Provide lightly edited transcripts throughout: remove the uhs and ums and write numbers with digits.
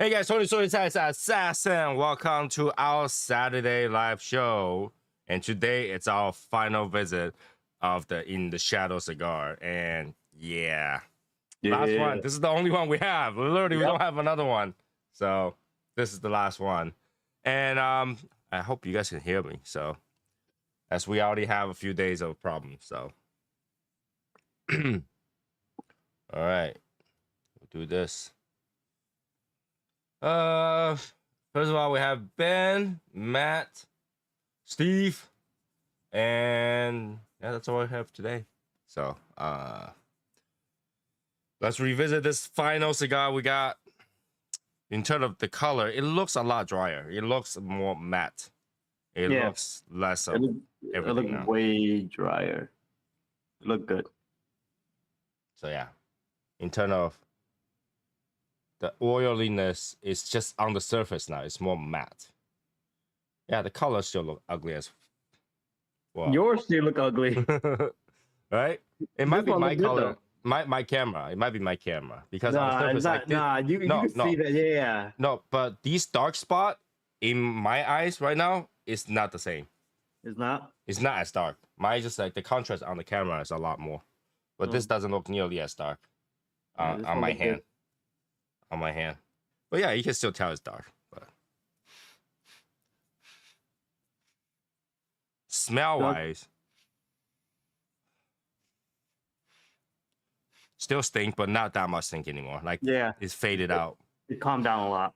Hey guys, Tony It's Assassin. Welcome to our Saturday live show. And today it's our final visit of the In the Shadow cigar. And yeah, last one. This is the only one we have. Literally, we don't have another one. So this is the last one. And I hope you guys can hear me. So as we already have a few days of problems. So all right, we'll do this. First of all, we have Ben, Matt, Steve, and yeah, that's all I have today. So let's revisit this final cigar we got. In terms of the color, it looks a lot drier. It looks more matte. It looks less of everything. It looks way drier. It looked good. So yeah, in terms of the oiliness, is just on the surface now. It's more matte. Yeah, the color still look ugly as well. Yours still look ugly. Right? It might be my color. My camera. It might be my camera. Because on the surface, like this, you can see that, yeah. No, but these dark spot in my eyes right now is not the same. It's not? It's not as dark. Mine just like the contrast on the camera is a lot more. But this doesn't look nearly as dark on my hand. Good. On my hand. But yeah, you can still tell it's dark. But smell wise, still stink, but not that much stink anymore. Like it's faded out. It calmed down a lot.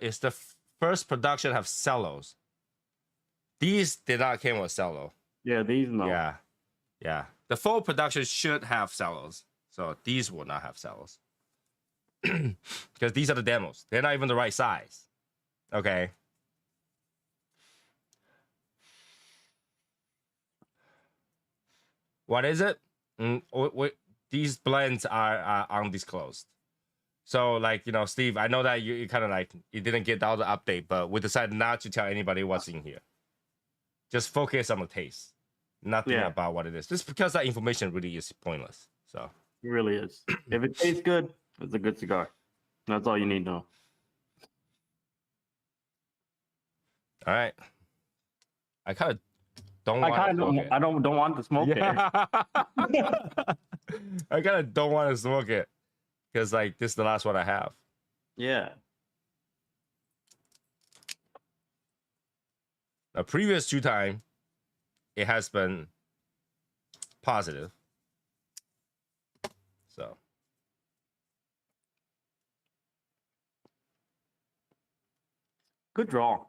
It's the first production have cellos. These did not came with cello. Yeah, these no. Yeah. The full production should have cellos. So these will not have cellos. Because these are the demos. They're not even the right size. Okay. What is it? These blends are undisclosed. So, like, you know, Steve, I know that you kind of like, you didn't get all the update, but we decided not to tell anybody what's in here. Just focus on the taste. Nothing about what it is. Just because that information really is pointless. So it really is. If it tastes good, it's a good cigar. That's all you need to know. All right. I kind of don't want to smoke it. I don't want to smoke it. I kind of don't want to smoke it. Because, like, this is the last one I have. Yeah. The previous 2 times, it has been positive. So. Good draw.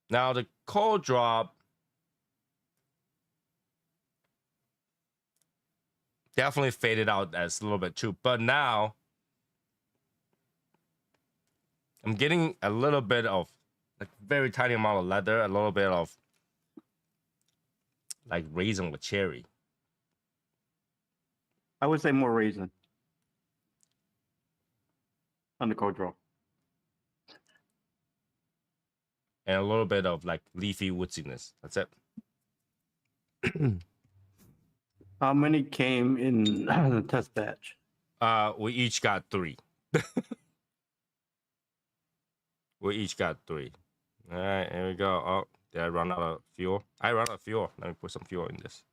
Now, the cold drop definitely faded out as a little bit too. But now, I'm getting a little bit of, like, very tiny amount of leather, a little bit of, like, raisin with cherry. I would say more raisin on the cold draw. And a little bit of, like, leafy woodiness. That's it. How many came in the test batch? We each got 3. We each got 3. All right, here we go. Oh, did I run out of fuel? I ran out of fuel. Let me put some fuel in this.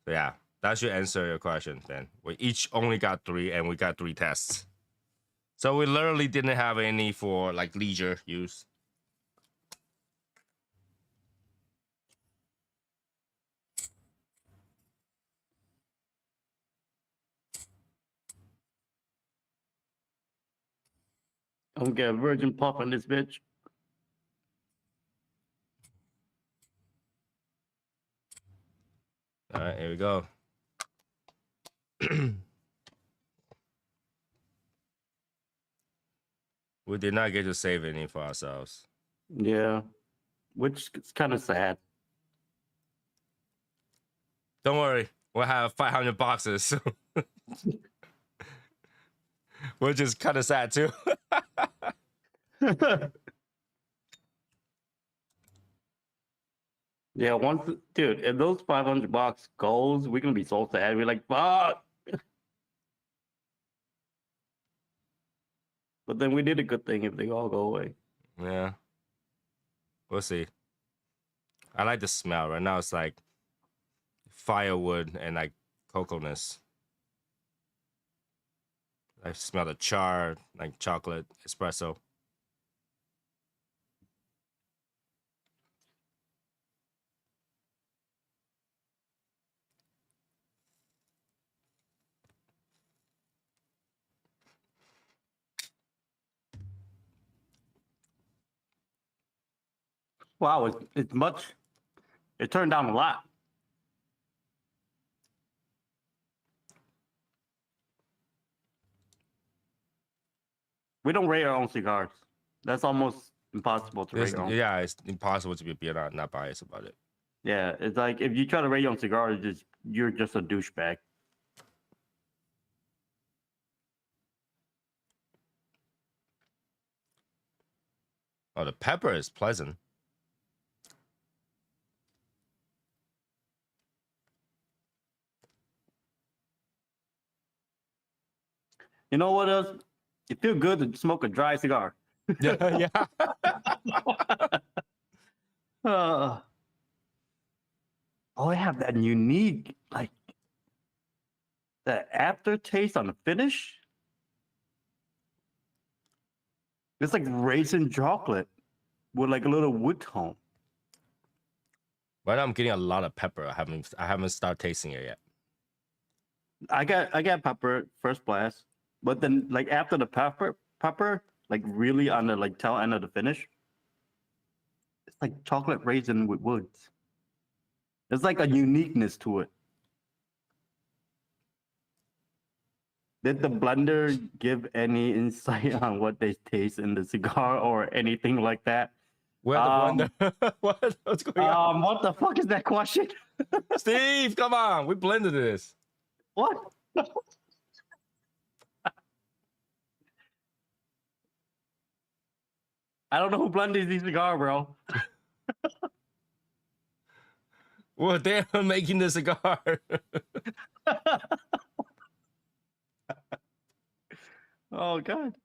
So yeah, that should answer your question then. We each only got 3 and we got 3 tests. So we literally didn't have any for, like, leisure use. I'm gonna get a virgin puff on this bitch. All right, here we go. We did not get to save any for ourselves. Yeah, which is kind of sad. Don't worry, we'll have 500 boxes. Which is kind of sad too. Yeah, once, dude, if those $500 goes, we're gonna be so sad. We're like, fuck. But then we did a good thing if they all go away. Yeah. We'll see. I like the smell. Right now it's like firewood and like coconuts. I smell the char, like chocolate espresso. Wow, it's much. It turned down a lot. We don't rate our own cigars. That's almost impossible to rate your own. Yeah, it's impossible to be not biased about it. Yeah, it's like if you try to rate your own cigar, you're just a douchebag. Oh, the pepper is pleasant. You know what else? It feels good to smoke a dry cigar. Yeah, yeah. Oh, I have that unique, like, that aftertaste on the finish. It's like raisin chocolate with like a little wood tone. But I'm getting a lot of pepper. I haven't started tasting it yet. I got pepper first blast, but then like after the pepper, like really on the like tail end of the finish, it's like chocolate raisin with woods. There's like a uniqueness to it. Did the blender give any insight on what they taste in the cigar or anything like that? Where the blender? What's going on? What the fuck is that question? Steve, come on. We blended this. What? I don't know who blended these cigar, bro. Well, they're making the cigar. Oh god.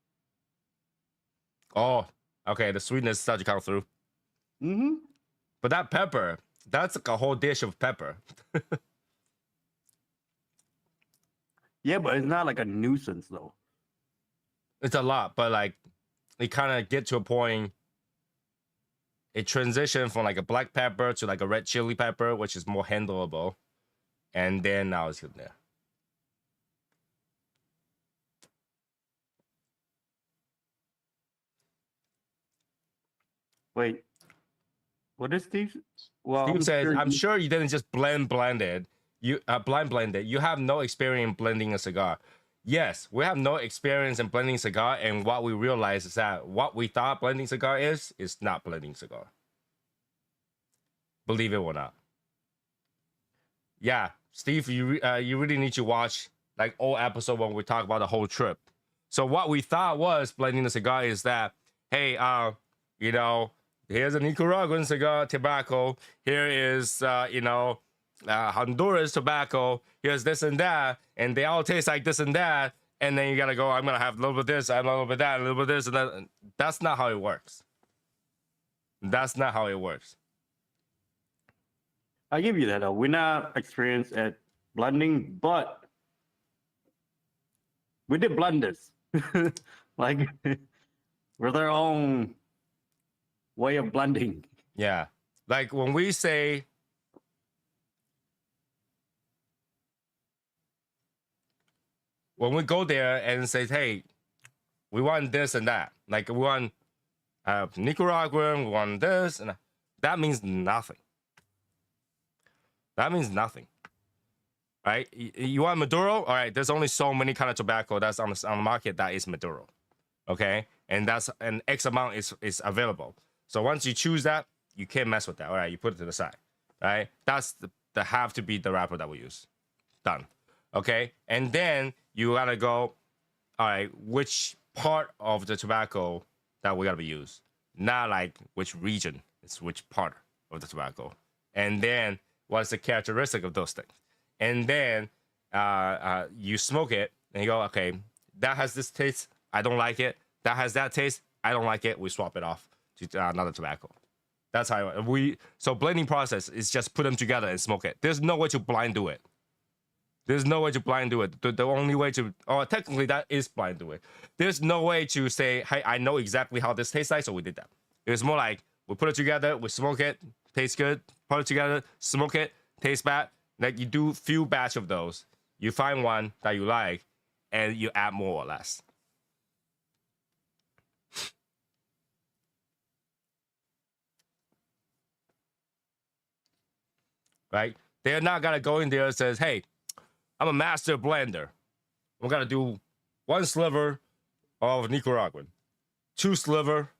Oh, okay. The sweetness started to come through. Mm-hmm. But that pepper, that's like a whole dish of pepper. Yeah, but it's not like a nuisance though. It's a lot, but like it kind of get to a point. It transitioned from like a black pepper to like a red chili pepper, which is more handleable. And then now it's there. Wait. What is Steve? Well, Steve says, I'm sure you didn't just blind it. You blend it. You have no experience in blending a cigar. Yes, we have no experience in blending cigar, and what we realize is that what we thought blending cigar is not blending cigar. Believe it or not. Yeah, Steve, you really need to watch like old episode when we talk about the whole trip. So what we thought was blending the cigar is that, hey, you know, here's a Nicaraguan cigar tobacco. Here is Honduras tobacco. Here's this and that, and they all taste like this and that. And then you gotta go, I'm gonna have a little bit of this, a little bit of that, a little bit of this, and that. That's not how it works. That's not how it works. I give you that though. We're not experienced at blending, but we did blenders. Like we're their own way of blending. Yeah. Like when we say when we go there and say, hey, we want this and that. Like we want Nicaraguan, we want this, and that means nothing. That means nothing. Right? You want Maduro? All right, there's only so many kind of tobacco that's on the market that is Maduro. Okay? And that's an X amount is available. So once you choose that, you can't mess with that. All right, you put it to the side. Right? That's the have to be the wrapper that we use. Done. Okay? And then you gotta go, all right, which part of the tobacco that we gotta be used, not like which region, it's which part of the tobacco. And then what's the characteristic of those things? And then you smoke it and you go, okay, that has this taste, I don't like it. That has that taste, I don't like it. We swap it off to another tobacco. That's how so blending process is just put them together and smoke it. There's no way to blind do it. There's no way to blind do it. The only way to, or technically that is blind do it. There's no way to say, hey, I know exactly how this tastes like, so we did that. It's more like we put it together, we smoke it, tastes good, put it together, smoke it, tastes bad. Like you do few batch of those. You find one that you like, and you add more or less. Right? They're not gonna go in there and says, hey, I'm a master blender. We're gonna do 1 sliver of Nicaraguan, 2 sliver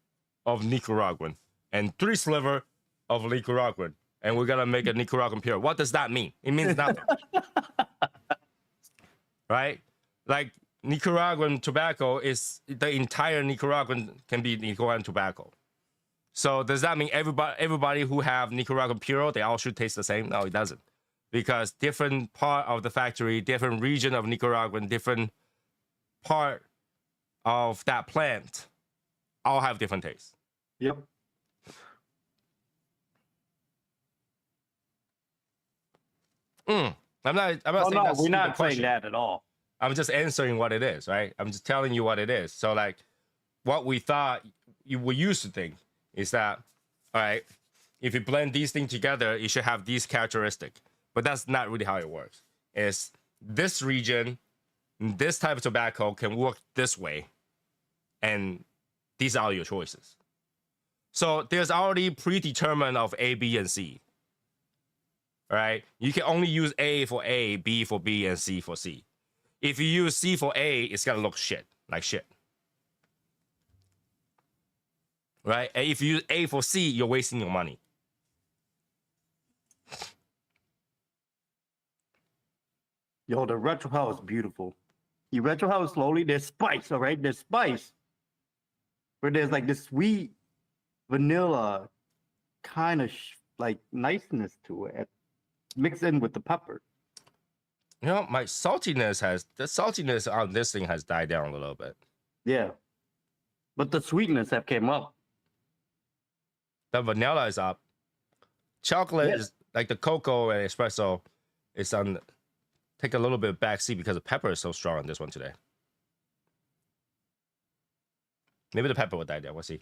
of Nicaraguan, and 3 sliver of Nicaraguan, and we're gonna make a Nicaraguan pure. What does that mean? It means nothing. Right? Like Nicaraguan tobacco is the entire Nicaraguan can be Nicaraguan tobacco. So does that mean everybody who have Nicaraguan puro, they all should taste the same? No, it doesn't. Because different part of the factory, different region of Nicaraguan, different part of that plant, all have different tastes. Yep. I'm not Oh saying no, that's we're a not question. saying that at all. I'm just answering what it is, right? I'm just telling you what it is. So like, what we thought we used to think is that, all right, if you blend these things together, it should have these characteristics. But that's not really how it works. It's this region, this type of tobacco can work this way, and these are your choices. So there's already predetermined of A, B, and C. Right? You can only use A for A, B for B, and C for C. If you use C for A, it's gonna look like shit. Right? And if you use A for C, you're wasting your money. Yo, the retro house is beautiful. You retro house slowly, there's spice, all right? There's spice. Where there's like this sweet vanilla kind of like niceness to it, mixed in with the pepper. You know, the saltiness on this thing has died down a little bit. Yeah. But the sweetness that came up. The vanilla is up. Chocolate is like the cocoa and espresso is on take a little bit backseat because the pepper is so strong on this one today. Maybe the pepper will die down. We'll see.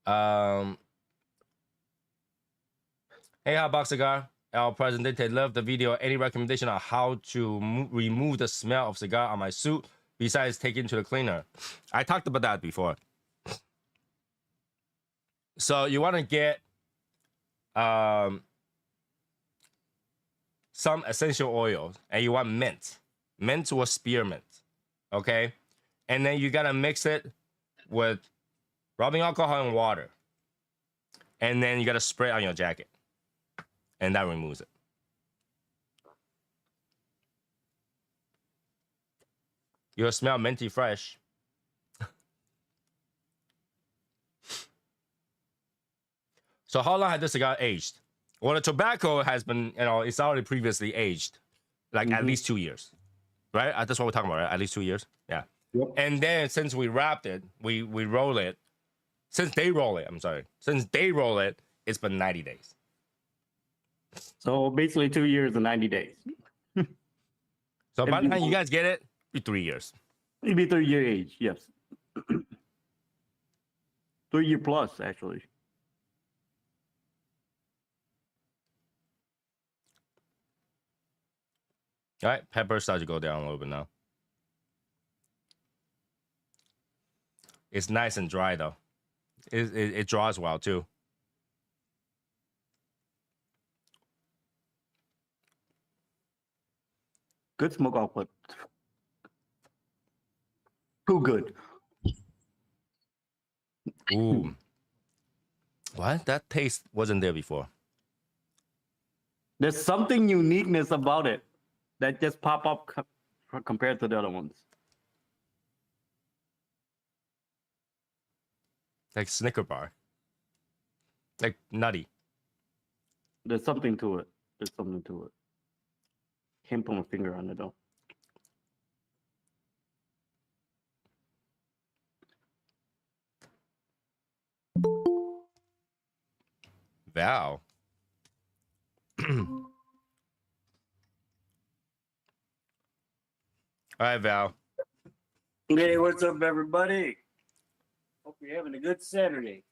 Hey, Hot Box Cigar. El Presidente loved the video. Any recommendation on how to remove the smell of cigar on my suit besides taking to the cleaner? I talked about that before. So you want to get some essential oils, and you want mint or spearmint, okay? And then you gotta mix it with rubbing alcohol and water, and then you gotta spray it on your jacket, and that removes it. You'll smell minty fresh. So how long had this cigar aged? Well, the tobacco has been, it's already previously aged, like at least 2 years, right? That's what we're talking about, right? At least 2 years, yeah. Yep. And then since we wrapped it, we roll it. Since they roll it, it's been 90 days. So basically 2 years and 90 days. So by the time you guys get it, it'll be 3 years. It'd be 3-year age, yes. 3-year plus, actually. All right, pepper starts to go down a little bit now. It's nice and dry though. It draws well too. Good smoke output. Too good. Ooh. What? That taste wasn't there before. There's something uniqueness about it that just pop up compared to the other ones. like Snicker bar, like nutty. There's something to it. There's something to it. Can't put my finger on it though. Val. All right, Val. Hey, what's up, everybody? Hope you're having a good Saturday.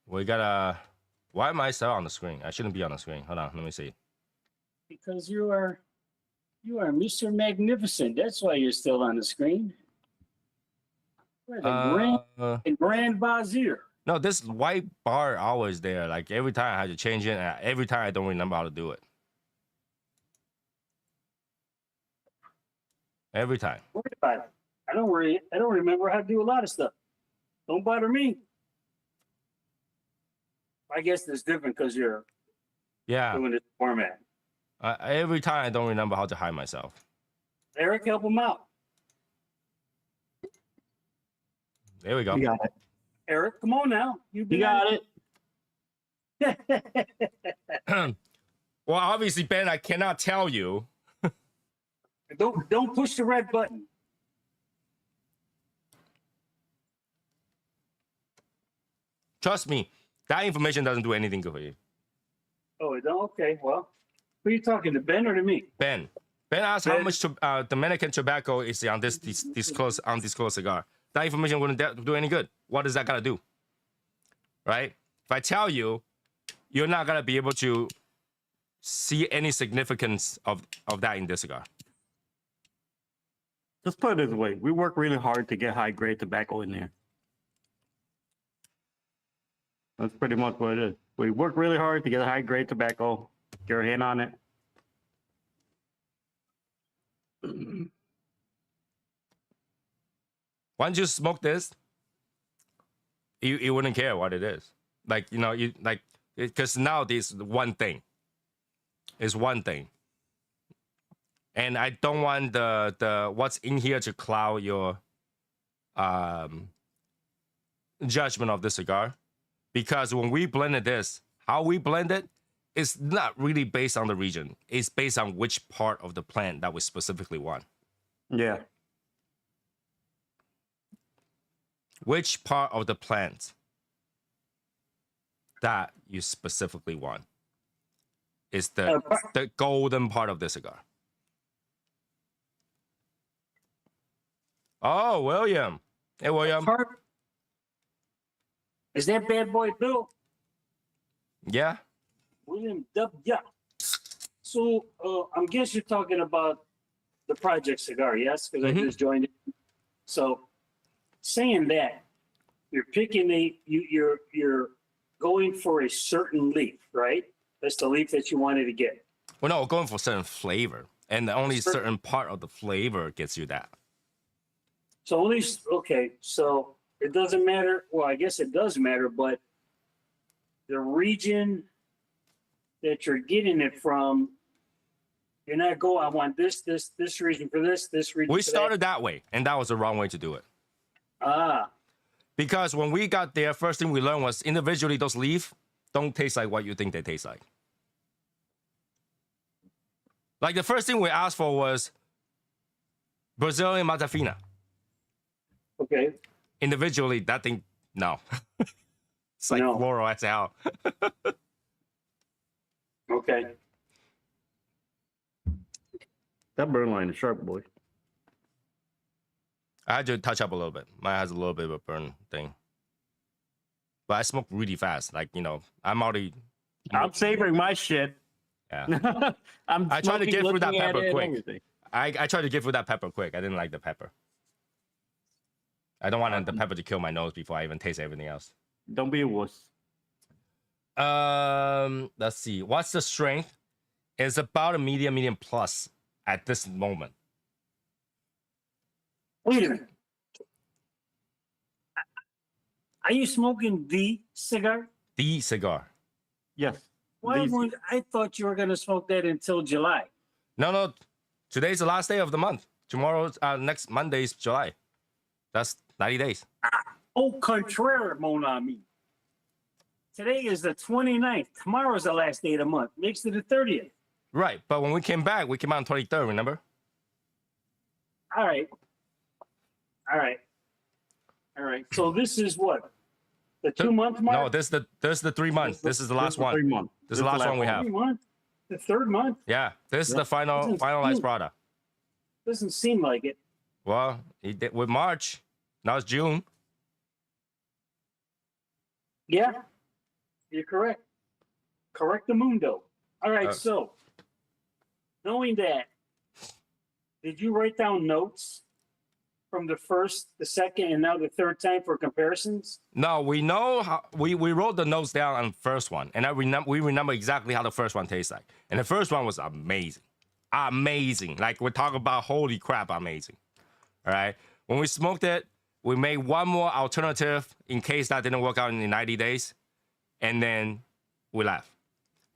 We got Why am I still on the screen? I shouldn't be on the screen. Hold on, let me see. Because you are Mr. Magnificent. That's why you're still on the screen. You're the grand vizier. No, this white bar always there. Like every time I have to change it, and every time I don't remember how to do it. Every time. Don't worry about it. I don't worry. I don't remember how to do a lot of stuff. Don't bother me. I guess it's different because you're doing this format. Every time I don't remember how to hide myself. Eric, help him out. There we go. You got it. Eric, come on now. You got it. Well, obviously, Ben, I cannot tell you. Don't push the red button. Trust me, that information doesn't do anything good for you. Oh, it don't? Okay. Well, who are you talking to, Ben or to me? Ben asked how much Dominican tobacco is on this undisclosed cigar. That information wouldn't do any good. What is that gonna do? Right? If I tell you, you're not gonna be able to see any significance of that in this cigar. Just put it this way: we work really hard to get high grade tobacco in there. That's pretty much what it is. We work really hard to get high grade tobacco. Get your hand on it. Once you smoke this, you wouldn't care what it is. Like, you know, because now this one thing is one thing. And I don't want the what's in here to cloud your judgment of the cigar. Because when we blended this, how we blend it is not really based on the region. It's based on which part of the plant that we specifically want. Yeah. Which part of the plant that you specifically want is the golden part of the cigar. Oh, William. Hey, William. Is that bad boy Bill? Yeah. William W. So I guess you're talking about the Project Cigar, yes? Because I just joined it. So saying that, you're picking you're going for a certain leaf, right? That's the leaf that you wanted to get. Well, no, we're going for certain flavor, and only certain part of the flavor gets you that. So okay, so it doesn't matter. Well, I guess it does matter, but the region that you're getting it from, you're not going, I want this region for this region. We started that way, and that was the wrong way to do it. Because when we got there, first thing we learned was individually those leaves don't taste like what you think they taste like. Like the first thing we asked for was Brazilian Matafina. Okay. Individually, that thing, no. It's like floral as hell. Okay. That burn line is sharp, boy. I had to touch up a little bit. Mine has a little bit of a burn thing. But I smoke really fast. Like, you know, I'm savoring my shit. Yeah. I tried to get through that pepper quick. I tried to get through that pepper quick. I didn't like the pepper. I don't want the pepper to kill my nose before I even taste everything else. Don't be a wuss. Let's see. What's the strength? It's about a medium plus at this moment. Wait a minute. Are you smoking the cigar? The cigar. Yes. I thought you were going to smoke that until July. No. Today's the last day of the month. Tomorrow's next Monday's July. That's 90 days. Au contraire, mon ami. Today is the 29th. Tomorrow is the last day of the month. Makes it the 30th. Right, but when we came back, we came out on 23rd. Remember? All right. All right. All right. So this is what? The 2-month mark? No, this is the 3 months. This is the last one. 3 months. This is the last one we have. 3 months? The 3rd month? Yeah, this is the Doesn't finalized seem- product. Doesn't seem like it. Well, he did with March. Now it's June. Yeah. You're correct. Correct the mundo. All right. So knowing that, did you write down notes from the first, the second, and now the third time for comparisons? No, we know how we wrote the notes down on the first one, and we remember exactly how the first one tastes like. And the first one was amazing, amazing. Like we're talking about, holy crap, amazing. All right. When we smoked it, we made one more alternative in case that didn't work out in the 90 days, and then we left.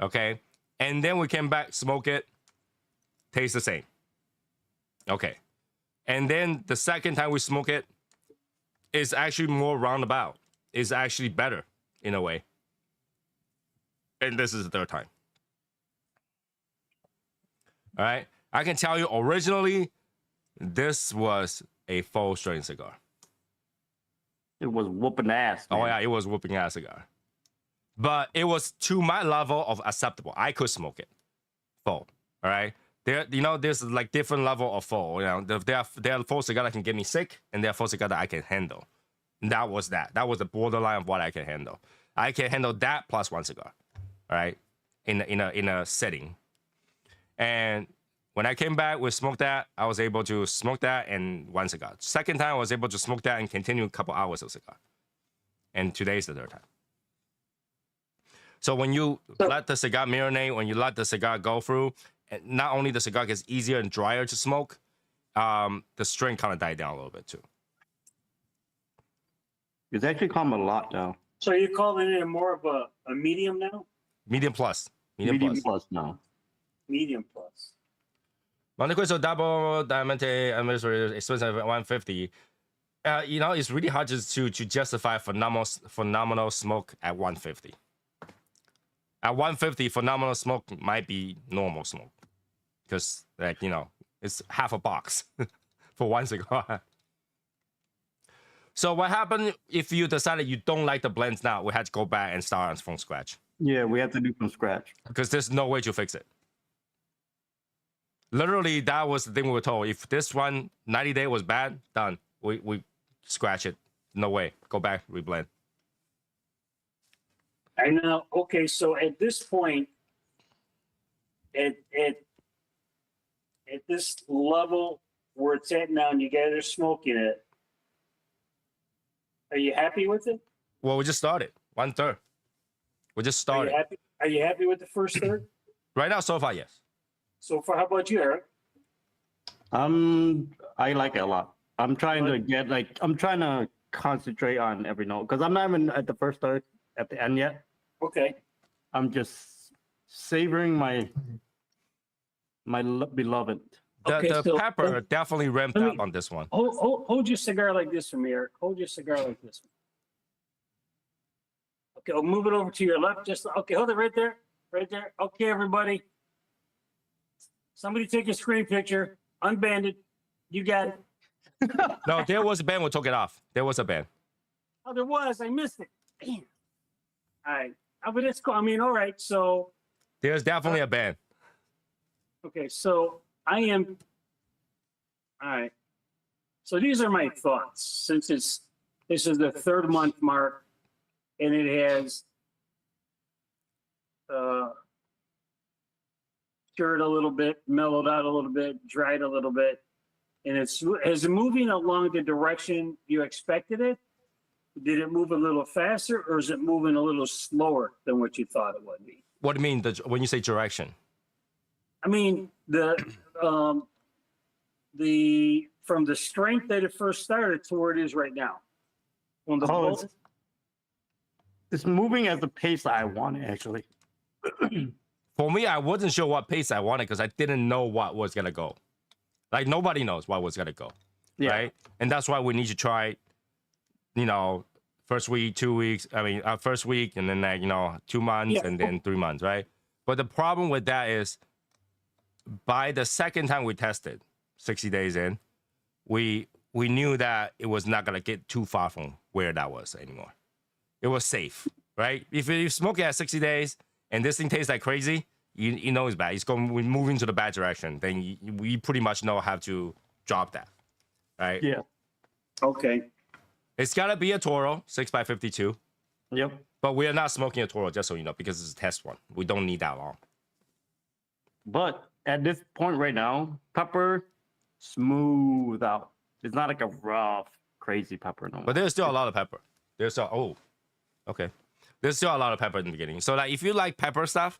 Okay. And then we came back, smoke it, tastes the same. Okay. And then the second time we smoke it, it's actually more roundabout. It's actually better in a way. And this is the third time. All right. I can tell you originally, this was a full strength cigar. It was whooping ass. Oh man. yeah, it was whooping ass cigar. But it was to my level of acceptable. I could smoke it full. All right. There's like different level of full. There are full cigar that can get me sick, and there are full cigar that I can handle. And that was that. That was the borderline of what I can handle. I can handle that plus one cigar. All right. In a setting. And when I came back, we smoked that. I was able to smoke that and one cigar. Second time, I was able to smoke that and continue a couple hours of cigar. And today's the third time. So when you let the cigar marinate, when you let the cigar go through, and not only the cigar gets easier and drier to smoke, the strength kind of died down a little bit too. It's actually calm a lot now. So you're calling it more of a medium now? Medium plus. Medium plus now. Medium plus. Monte Cristo double diamante administrator expensive at 150. It's really hard to justify phenomenal smoke at 150. At 150, phenomenal smoke might be normal smoke, because it's half a box for one cigar. So what happened if you decided you don't like the blends now? We had to go back and start from scratch. Yeah, we have to do from scratch. Because there's no way to fix it. Literally, that was the thing we were told. If this one 90 day was bad, done. We scratch it. No way. Go back, reblend. I know. Okay, so at this point, at this level where it's at now, and you guys are smoking it, are you happy with it? Well, we just started 1/3. We just started. Are you happy with the first third? Right now, so far, yes. So far, how about you, Eric? I like it a lot. I'm trying to concentrate on every note because I'm not even at the first third at the end yet. Okay. I'm just savoring my beloved. The pepper definitely ramped let me- up on this one. Hold your cigar like this for me, Eric. Hold your cigar like this. Okay, I'll move it over to your left. Okay, hold it right there. Right there. Okay, everybody. Somebody take a screen picture. Unbanded. You got it. No, there was a band. We took it off. There was a band. Oh, there was. I missed it. Damn. All right. But it's cool. I mean, all right. So, There's definitely a band. okay. So I am. All right. So these are my thoughts since this is the 3rd month mark and it has cured a little bit, mellowed out a little bit, dried a little bit. And is it moving along the direction you expected it? Did it move a little faster, or is it moving a little slower than what you thought it would be? What do you mean when you say direction? I mean, from the strength that it first started to where it is right now. On the Oh, it's moving at the pace that I want it, actually. For me, I wasn't sure what pace I wanted because I didn't know what was gonna go. Like nobody knows what was gonna go, Yeah. right? And that's why we need to try, first week, 2 weeks. I mean, first week, and then like 2 months, Yeah. and then 3 months, right? But the problem with that is, by the second time we tested, 60 days in, we knew that it was not gonna get too far from where that was anymore. It was safe, right? If you smoke it at 60 days and this thing tastes like crazy, you know it's bad. It's going, we're moving to the bad direction. Then we pretty much know how to drop that, right? Yeah. Okay. It's gotta be a Toro 6x52, Yep. but we are not smoking a Toro, just so you know, because it's a test one. We don't need that long. But at this point right now, pepper smooth out. It's not like a rough, crazy pepper no more. But there's still a lot of pepper. There's still okay. There's still a lot of pepper in the beginning. So like if you like pepper stuff,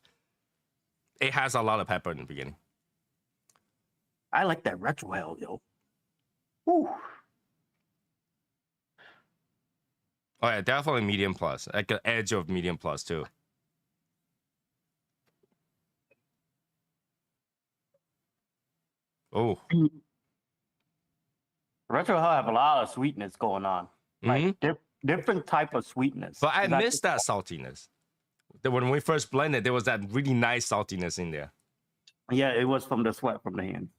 it has a lot of pepper in the beginning. I like that retro hell, yo. Woo. Oh yeah, definitely medium plus. Like an edge of medium plus too. Oh. Retro hell have a lot of sweetness going on. Like Mhm. different type of sweetness. But I It's not missed that saltiness. When we first blended, there was that really nice saltiness in there. Yeah, it was from the sweat from the hands.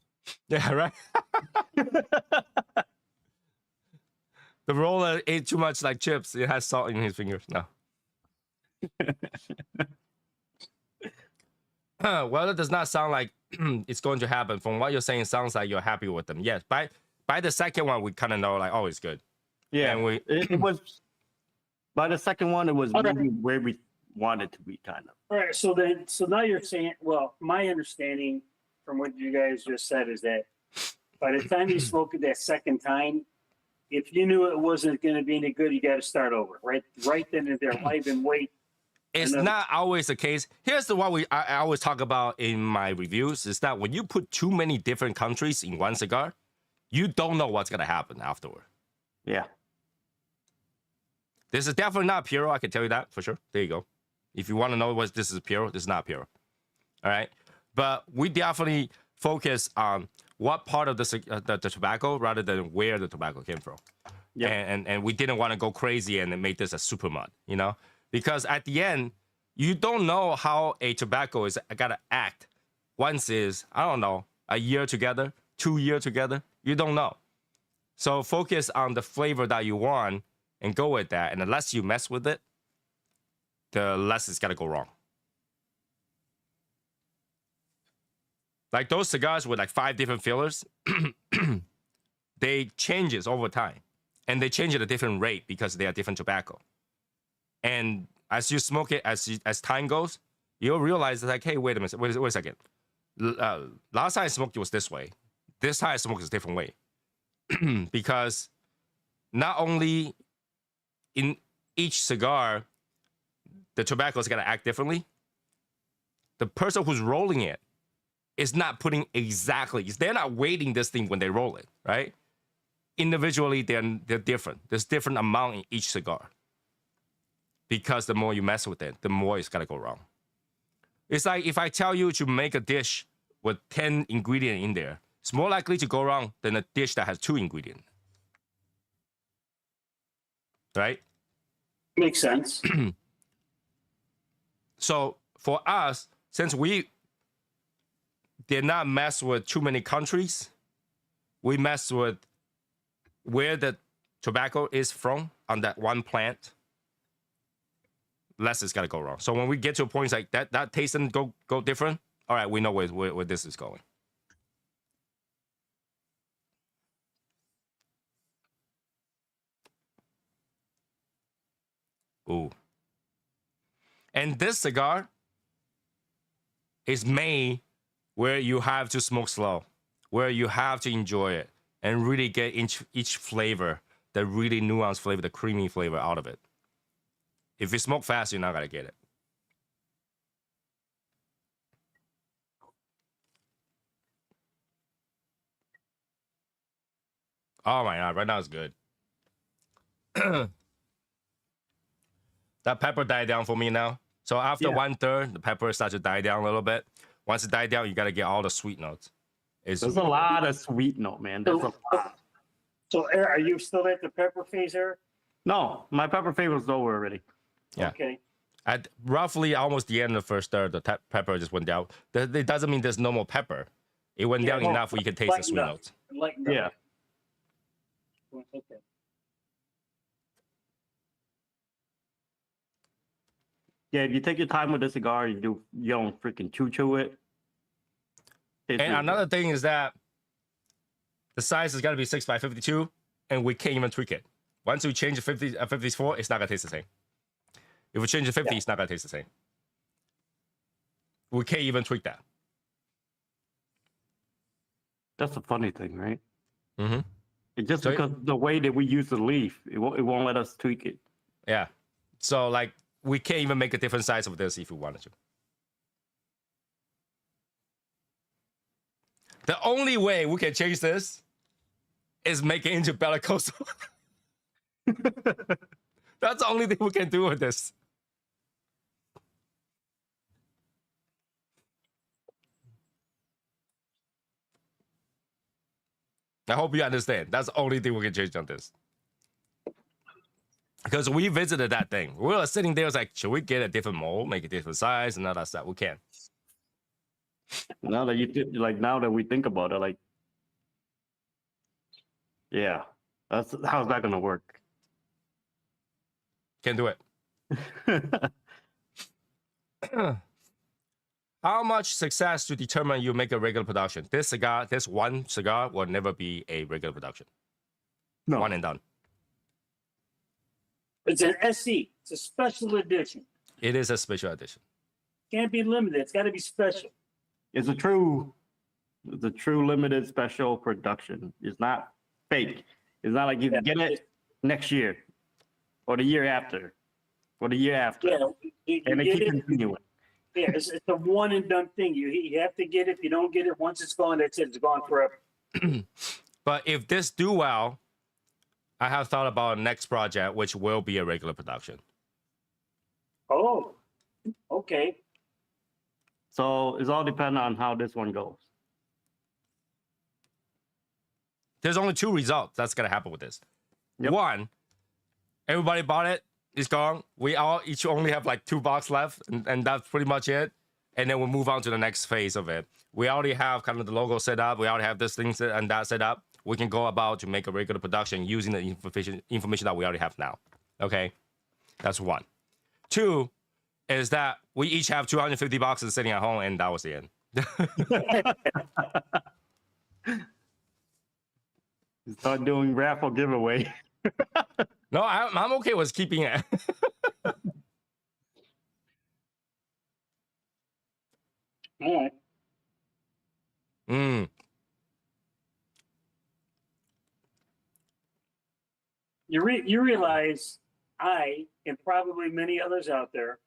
Yeah, right. The roller ate too much like chips. It has salt in his fingers now. Well, it does not sound like it's going to happen. From what you're saying, it sounds like you're happy with them. Yes, by the second one, we kind of know like, oh, it's good. Yeah, And we it was. By the second one, it was Okay. moving where we wanted to be, kind of. All right. So now you're saying, well, my understanding from what you guys just said is that by the time you smoke it that second time, if you knew it wasn't going to be any good, you got to start over, right? Right then and there. Why even wait? It's And then- not always the case. Here's what I always talk about in my reviews is that when you put too many different countries in one cigar, you don't know what's gonna happen afterward. Yeah. This is definitely not Puro. I can tell you that for sure. There you go. If you want to know what this is Puro, this is not Puro. All right, but we definitely focus on what part of the tobacco rather than where the tobacco came from. Yeah. And we didn't want to go crazy and make this a super mud, because at the end, you don't know how a tobacco is gotta act once is, I don't know, a year together, 2 years together. You don't know. So focus on the flavor that you want and go with that. And the less you mess with it, the less it's gonna go wrong. Like those cigars with like 5 different fillers, they changes over time. And they change at a different rate because they are different tobacco. And as you smoke it, as time goes, you'll realize like, hey, wait a minute, wait a second. Last time I smoked it was this way. This time I smoked is a different way. Because not only in each cigar, the tobacco is gonna act differently. The person who's rolling it is not putting exactly, they're not weighting this thing when they roll it, right? Individually, they're different. There's different amount in each cigar. Because the more you mess with it, the more it's gonna go wrong. It's like if I tell you to make a dish with 10 ingredients in there, it's more likely to go wrong than a dish that has 2 ingredients. Right? Makes sense. So for us, since we did not mess with too many countries, we mess with where the tobacco is from on that one plant, less is gonna go wrong. So when we get to a point like that taste and go different, all right, we know where this is going. Ooh. And this cigar is made where you have to smoke slow, where you have to enjoy it and really get each flavor, the really nuanced flavor, the creamy flavor out of it. If you smoke fast, you're not gonna get it. Oh my God, right now it's good. That pepper died down for me now. So after 1/3, the pepper starts to die down a little bit. Once it died down, you gotta get all the sweet notes. There's a lot of sweet note, man. There's a lot. So, Eric, are you still at the pepper phase, Eric? No, my pepper phase was over already. Yeah. Okay. At roughly almost the end of the first third, the pepper just went down. It doesn't mean there's no more pepper. It went Yeah, down well, enough where you can taste the sweet lightened up. notes. Lightened up. Yeah. Okay. Yeah, if you take your time with the cigar, you don't freaking chew it. It's And really another thing is that the size has got to be 6 by 52, and we can't even tweak it. Once we change the 54, it's not gonna taste the same. If we change the 50, it's not gonna taste the same. We can't even tweak that. That's the funny thing, right? Mm-hmm. It's just So because the way that we use the leaf, it won't let us tweak it. Yeah. So like we can't even make a different size of this if we wanted to. The only way we can change this is make it into Bellicoso. That's the only thing we can do with this. I hope you understand. That's the only thing we can change on this. Because we visited that thing. We were sitting there, it's like, should we get a different mold, make a different size, and all that stuff? We can't. Now that now that we think about it, like, yeah, how's that gonna work? Can't do it. How much success to determine you make a regular production? This one cigar will never be a regular production. No. One and done. It's an SE. It's a special edition. It is a special edition. Can't be limited. It's got to be special. It's a true limited special production. It's not fake. It's not like you can get it next year or the year after or the year after. Yeah, And they get keep it. continuing. Yeah, it's a one and done thing. You have to get it. If you don't get it, once it's gone, that's it. It's gone forever. But if this do well, I have thought about a next project, which will be a regular production. Oh, okay. So it's all dependent on how this one goes. There's only two results that's gonna happen with this. Yep. One, everybody bought it, it's gone. We all each only have like 2 boxes left, and that's pretty much it. And then we'll move on to the next phase of it. We already have kind of the logo set up. We already have this thing and that set up. We can go about to make a regular production using the information that we already have now. Okay, that's one. Two is that we each have 250 boxes sitting at home, and that was the end. Start doing raffle giveaway. No, I'm okay with keeping it. All right. You realize I and probably many others out there,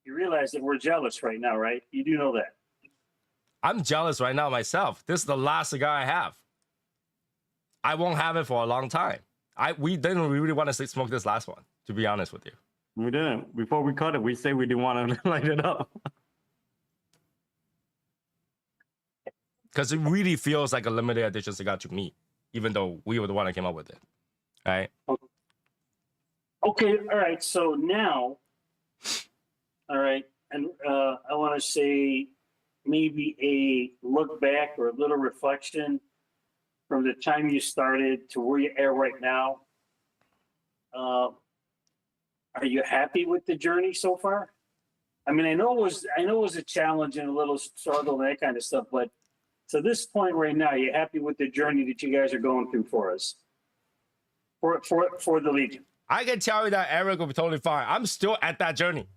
you realize that we're jealous right now, right? You do know that. I'm jealous right now myself. This is the last cigar I have. I won't have it for a long time. We didn't really want to smoke this last one, to be honest with you. We didn't. Before we cut it, we said we didn't want to light it up. Because it really feels like a limited edition cigar to me, even though we were the one that came up with it. Right? Okay, all right. So now, all right, and I want to say maybe a look back or a little reflection from the time you started to where you are right now. Are you happy with the journey so far? I mean, I know it was a challenge and a little struggle and that kind of stuff, but to this point right now, you're happy with the journey that you guys are going through for us, for the Legion. I can tell you that Eric will be totally fine. I'm still at that journey.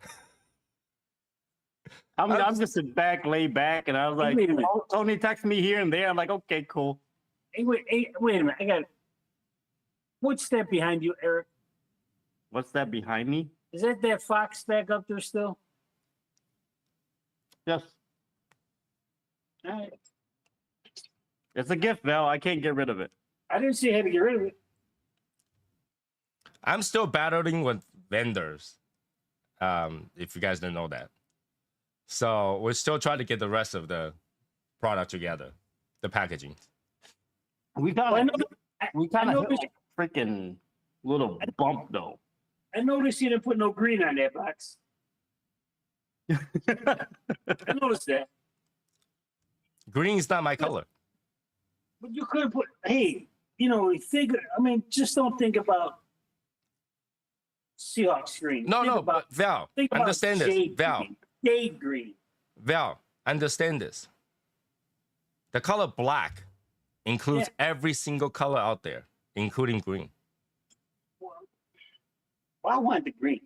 I'm just back, laid back, and I was like, Wait a minute. Tony texts me here and there. I'm like, okay, cool. Hey, wait a minute. I got what's that behind you, Eric? What's that behind me? Is that fox back up there still? Yes. All right. It's a gift, Val. I can't get rid of it. I didn't see how to get rid of it. I'm still battling with vendors, if you guys didn't know that. So we're still trying to get the rest of the product together, the packaging. We Well, I got know- we I kind know of this- freaking little bump though. I noticed you didn't put no green on that box. I noticed that. Green is not my color. But you could have put, hey, you know, figure, I mean, just don't think about Seahawks green. No, Think no, about, but Val, think about understand this. shade Val, green. Shade green. Val, understand this. The color black includes every single color out there, including green. Well, I want the green.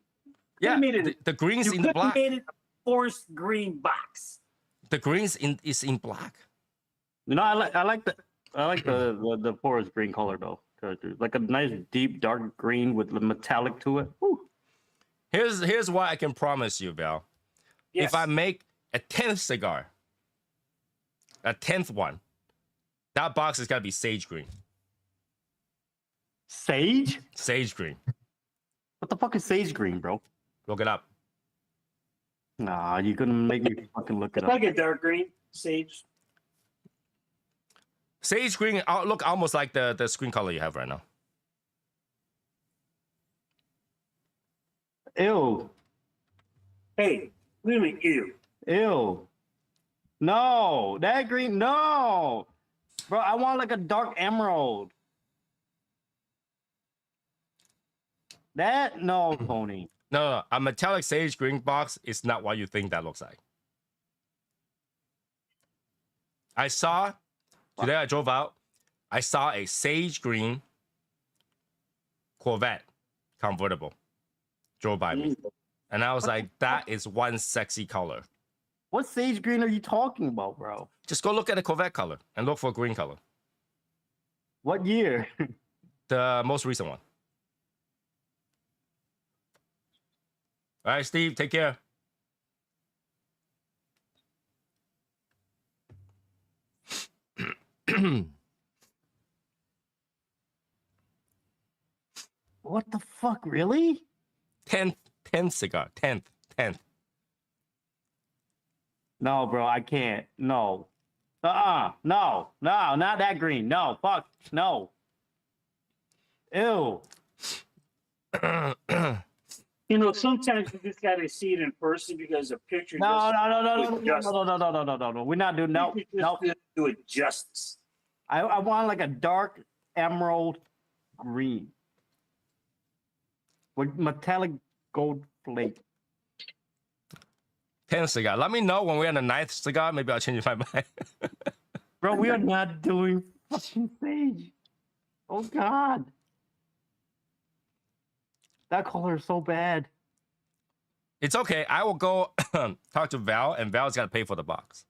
Yeah, made it, the green is you in the could have black. made it a forest green box. The green is in black. You know, I like the forest green color though. Like a nice deep dark green with the metallic to it. Woo. Here's what I can promise you, Val. Yes. If I make a 10th cigar, a 10th one, that box is gotta be sage green. Sage? Sage green. What the fuck is sage green, bro? Look it up. Nah, you're gonna make me fucking look it It's up. like a dark green, sage. Sage green look almost like the screen color you have right now. Ew. Hey, wait a minute, ew. Ew. No, that green, no. Bro, I want like a dark emerald. That, no, Tony. No, a metallic sage green box is not what you think that looks like. I saw, today I drove out, I saw a sage green Corvette convertible drove by me. And I was like, that is one sexy color. What sage green are you talking about, bro? Just go look at the Corvette color and look for a green color. What year? The most recent one. All right, Steve, take care. What the fuck, really? 10th cigar, 10th. No, bro, I can't. No. No, not that green. No, fuck, no. Ew. You know, sometimes you just gotta see it in person because a picture No. just We're not doing no. picture No. just doesn't do it justice. I want like a dark emerald green with metallic gold flake. 10th cigar. Let me know when we're on the 9th cigar. Maybe I'll change my mind. Bro, we are not doing fucking sage. Oh God. That color is so bad. It's okay. I will go talk to Val, and Val's got to pay for the box.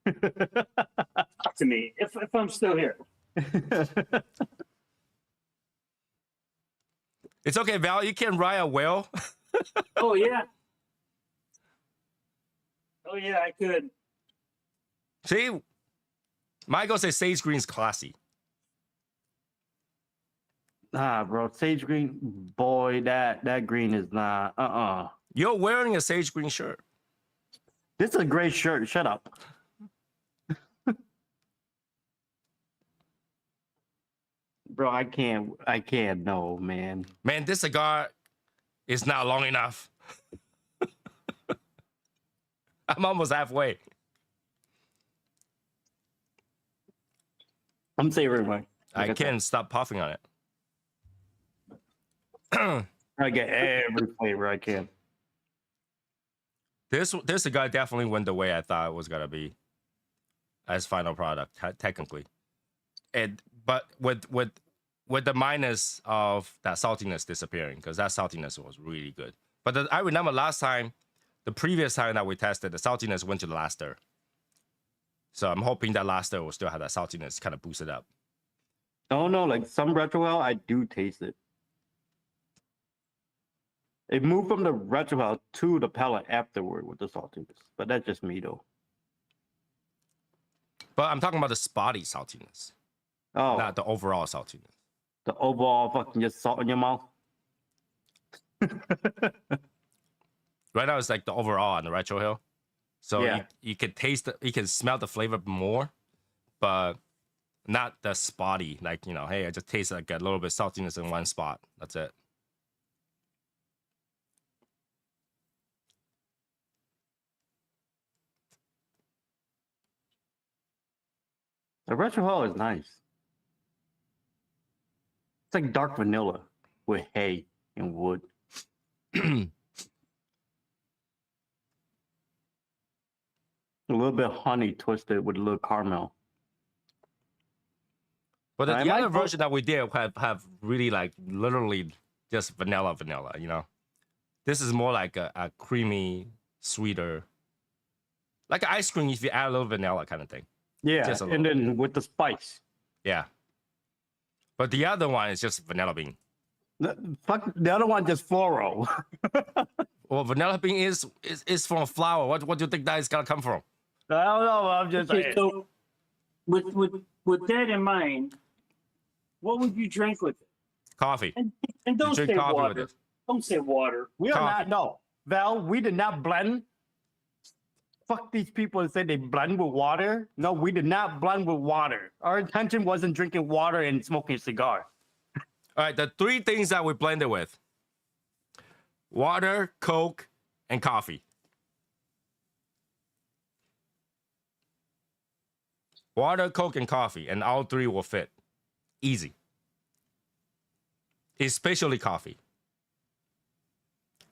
Talk to me if I'm still here. It's okay, Val. You can ride a whale. Oh yeah. Oh yeah, I could. See, Michael says sage green's classy. Nah, bro, sage green, boy, that green is not. You're wearing a sage green shirt. This is a great shirt. Shut up. Bro, I can't. No, man. Man, this cigar is not long enough. I'm almost halfway. I'm savoring mine. I can't stop puffing on it. I get every flavor I can. This cigar definitely went the way I thought it was gonna be as final product, technically. But with the minus of that saltiness disappearing, because that saltiness was really good. But I remember the previous time that we tested, the saltiness went to the last stir. So I'm hoping that last stir will still have that saltiness kind of boosted up. No, like some retro ale, I do taste it. It moved from the retro ale to the palate afterward with the saltiness, but that's just me though. But I'm talking about the spotty saltiness, Oh, not the overall saltiness. the overall fucking just salt in your mouth. Right now, it's like the overall on the retro hill. So Yeah. you can taste you can smell the flavor more, but not the spotty. Like, you know, hey, I just taste like a little bit saltiness in one spot. That's it. The retro hall is nice. It's like dark vanilla with hay and wood. A little bit of honey twisted with a little caramel. But the I other might vote- version that we did have really like literally just vanilla, you know. This is more like a creamy, sweeter, like ice cream if you add a little vanilla kind of thing. Yeah, Just a and then with the spice. Yeah. But the other one is just vanilla bean. Fuck, the other one just floral. Well, vanilla bean is from a flower. What do you think that is gonna come from? I don't know. I'm just Okay, saying. so with that in mind, what would you drink with it? Coffee. And don't drink say coffee with water. it. Don't say water. We are Coffee. not. No, Val. We did not blend. Fuck these people that say they blend with water. No, we did not blend with water. Our intention wasn't drinking water and smoking a cigar. All right, the three things that we blended with: water, Coke, and coffee. Water, Coke, and coffee, and all three will fit. Easy. Especially coffee.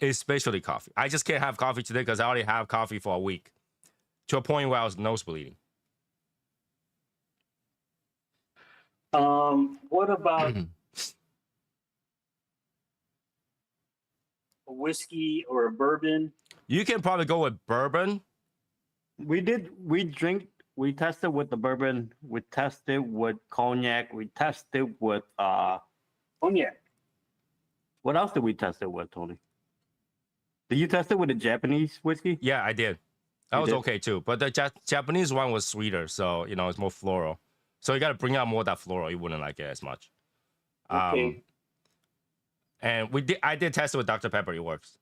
Especially coffee. I just can't have coffee today because I already have coffee for a week. To a point where I was nose bleeding. What about a whiskey or a bourbon? You can probably go with bourbon. We tested with the bourbon. We tested with cognac. We tested with Cognac. what else did we test it with, Tony? Did you test it with a Japanese whiskey? Yeah, I did. That You was did? okay too. But the Japanese one was sweeter, so you know it's more floral. So you got to bring out more of that floral. You wouldn't like it as much. Okay. And I did test it with Dr. Pepper. It works.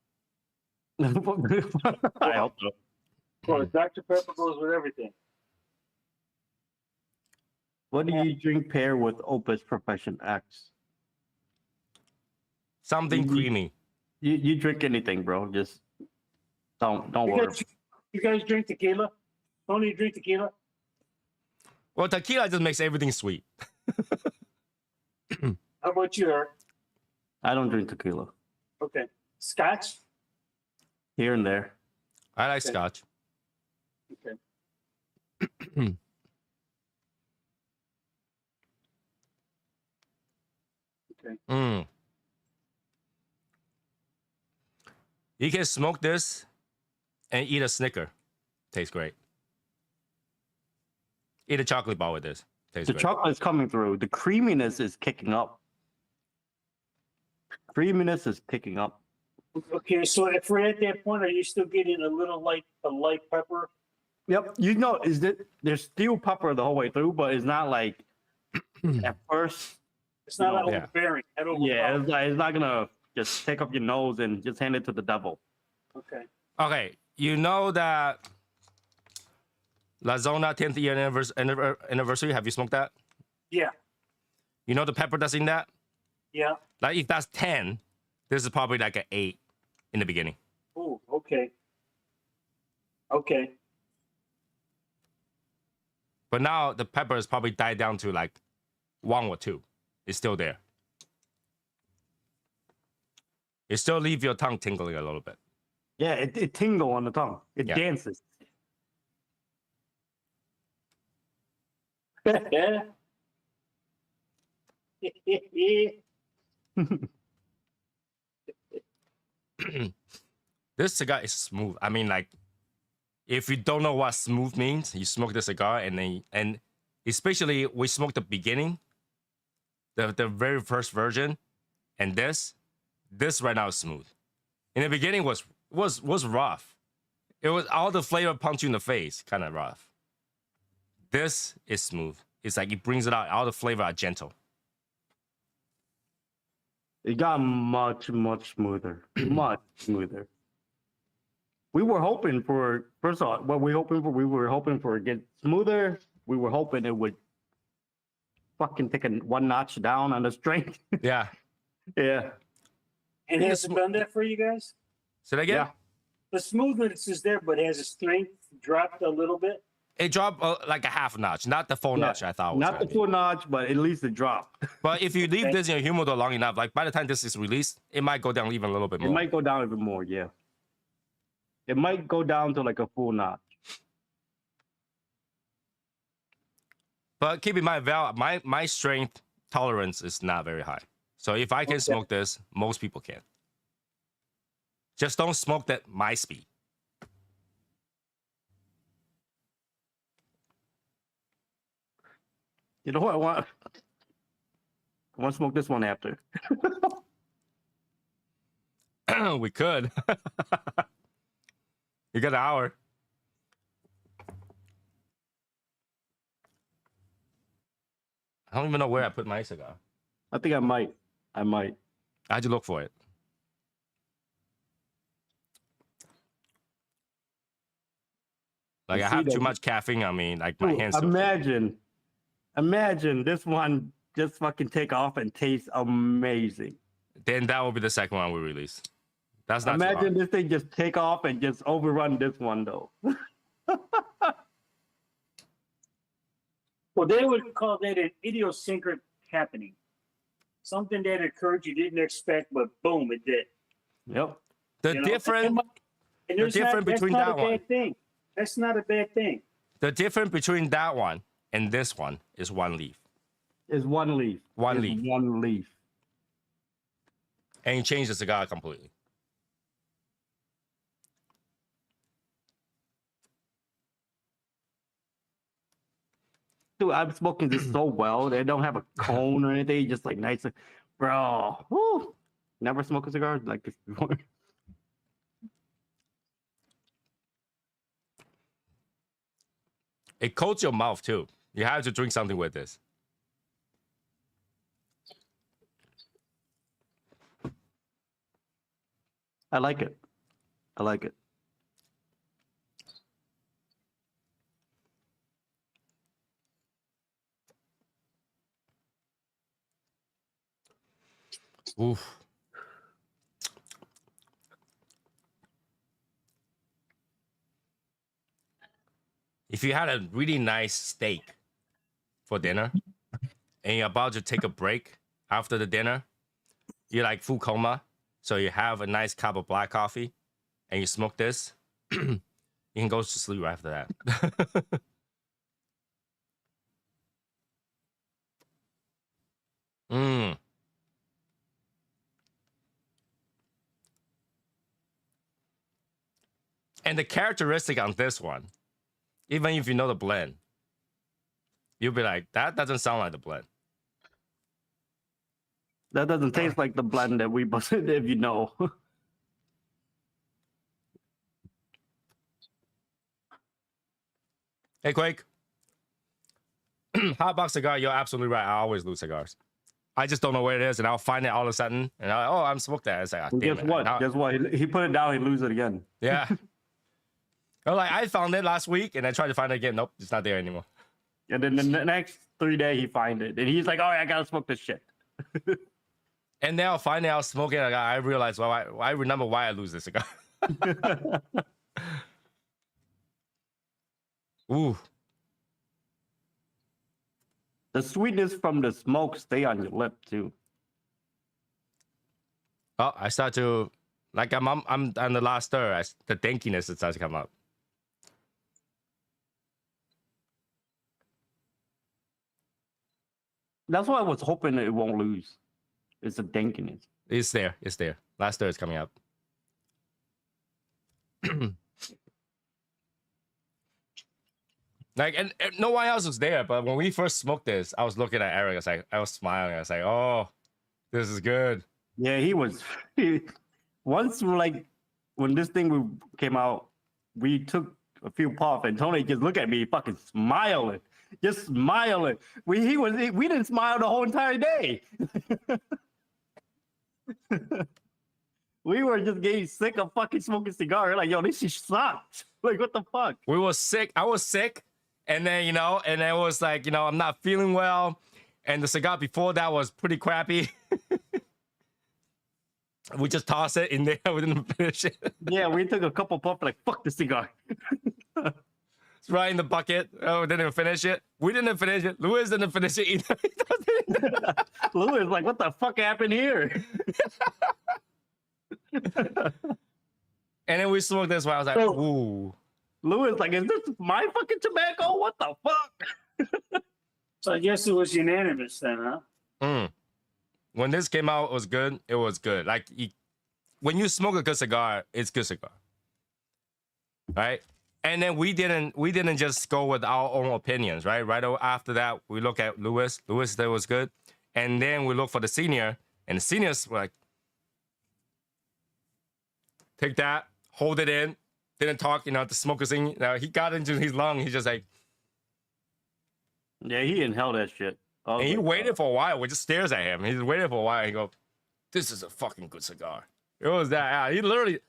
I hope so. Well, Dr. Pepper goes with everything. What do you drink pair with Opus Profession X? Something Mhm. creamy. You drink anything, bro. Just don't You worry. guys drink tequila? Tony, you drink tequila? Well, tequila just makes everything sweet. How about you, Eric? I don't drink tequila. Okay. Scotch? Here and there. I like Okay. scotch. Okay. Okay. You can smoke this and eat a Snicker. Tastes great. Eat a chocolate bar with this. Tastes The great. chocolate is coming through. The creaminess is kicking up. Creaminess is picking up. Okay, so if we're at that point, are you still getting a light pepper? Yep. You know, is that there's still pepper the whole way through, but it's not like at first. It's not No. Yeah. overbearing. Yeah, it's not gonna just take up your nose and just hand it to the devil. Okay. Okay, you know that La Zona 10th year anniversary. Have you smoked that? Yeah. You know the pepper that's in that? Yeah. Like if that's 10, this is probably like an 8 in the beginning. Oh, okay. Okay. But now the pepper has probably died down to like 1 or 2. It's still there. It still leaves your tongue tingling a little bit. Yeah, it tingle on the tongue. It Yeah. dances. Yeah. This cigar is smooth. I mean, like, if you don't know what smooth means, you smoke the cigar and especially we smoked the beginning, the very first version, and this right now is smooth. In the beginning was rough. It was all the flavor punch you in the face, kind of rough. This is smooth. It's like it brings it out. All the flavor are gentle. It got much smoother. Much smoother. We were hoping for, first of all, what we were hoping for it get smoother. We were hoping it would fucking taken one notch down on the strength. Yeah. Yeah. And has it done that for you guys? Say that again? Yeah. The smoothness is there, but has the strength dropped a little bit? It dropped like a half notch, not the full Yeah. notch I thought it was Not gonna the be. full notch, but at least it dropped. But if you leave Okay. this in your humidor long enough, like by the time this is released, it might go down even a little bit It more. might go down even more, yeah. It might go down to like a full notch. But keep in mind, Val, my strength tolerance is not very high. So if I can Okay. smoke this, most people can. Just don't smoke that my speed. You know what I want? I want to smoke this one after. We could. You got an hour. I don't even know where I put my cigar. I think I might. I might. How'd you look for it? Like You I see have too that- much caffeine on me. Like my Dude, hands. Still imagine this one just fucking take off and taste amazing. then that will be the second one we release. That's not too Imagine hard. this thing just take off and just overrun this one though. Well, they would call that an idiosyncratic happening. Something that occurred you didn't expect, but boom, it did. Yep. The You know? difference And The there's difference that's between not that a bad one. thing. That's not a bad thing. the difference between that one and this one is one leaf. It's one leaf. One It's leaf. One leaf. And you change the cigar completely. Dude, I'm smoking this so well. They don't have a cone or anything. Just like nice. Bro. Woo. Never smoked a cigar like this before. It coats your mouth too. You have to drink something with this. I like it. I like it. Oof. If you had a really nice steak for dinner and you're about to take a break after the dinner, you're like full coma, so you have a nice cup of black coffee and you smoke this, you can go to sleep right after that. Mm. And the characteristic on this one, even if you know the blend, you'll be like, that doesn't sound like the blend. That doesn't taste like the blend that we busted, if you know. Hey, Quake. Hot box cigar, you're absolutely right. I always lose cigars. I just don't know where it is, and I'll find it all of a sudden, and oh, I'm smoked that. It's like, oh, And damn guess it. what? Now- Guess what? He put it down. He lose it again. yeah. I'm like, I found it last week, and I tried to find it again. Nope, it's not there anymore. And then the next 3 days he find it, and he's like, "Oh, I gotta smoke this shit." And now finally I was smoking, and I realized, well, I remember why I lose this cigar. Ooh. The sweetness from the smoke stay on your lip too. Oh, I start to, like, I'm on the last stir. The dankiness starts to come up. That's why I was hoping that it won't lose. It's the dankiness. It's there. It's there. Last stir is coming up. Like, and no one else was there, but when we first smoked this, I was looking at Eric. I was smiling. I was like, oh, this is good. Yeah, he was. Once, like, when this thing came out, we took a few puffs, and Tony just looked at me, fucking smiling, just smiling. We didn't smile the whole entire day. We were just getting sick of fucking smoking cigar. Like, yo, this shit sucks. Like, what the fuck? We were sick. I was sick. And then, and then it was like, I'm not feeling well. And the cigar before that was pretty crappy. We just tossed it in there. We didn't finish it. Yeah, we took a couple puffs, like, fuck the cigar. It's right in the bucket. Oh, we didn't finish it. We didn't finish it. Luis didn't finish it either. Louis is like, what the fuck happened here? And then we smoked this one. I was like, So- ooh. Louis is like, is this my fucking tobacco? What the fuck? So I guess it was unanimous then, huh? Mm. When this came out, it was good. It was good. Like when you smoke a good cigar, it's good cigar, right? And then we didn't just go with our own opinions, right? Right after that, we look at Louis. Louis said it was good, and then we look for the senior, and the seniors were like, take that, hold it in, didn't talk. You know, the smoker thing. He got into his lung. He's just like, Yeah, he inhaled that shit. and he waited for a while. We just stares at him. He's waiting for a while. He go, "This is a fucking good cigar." It was that. He literally,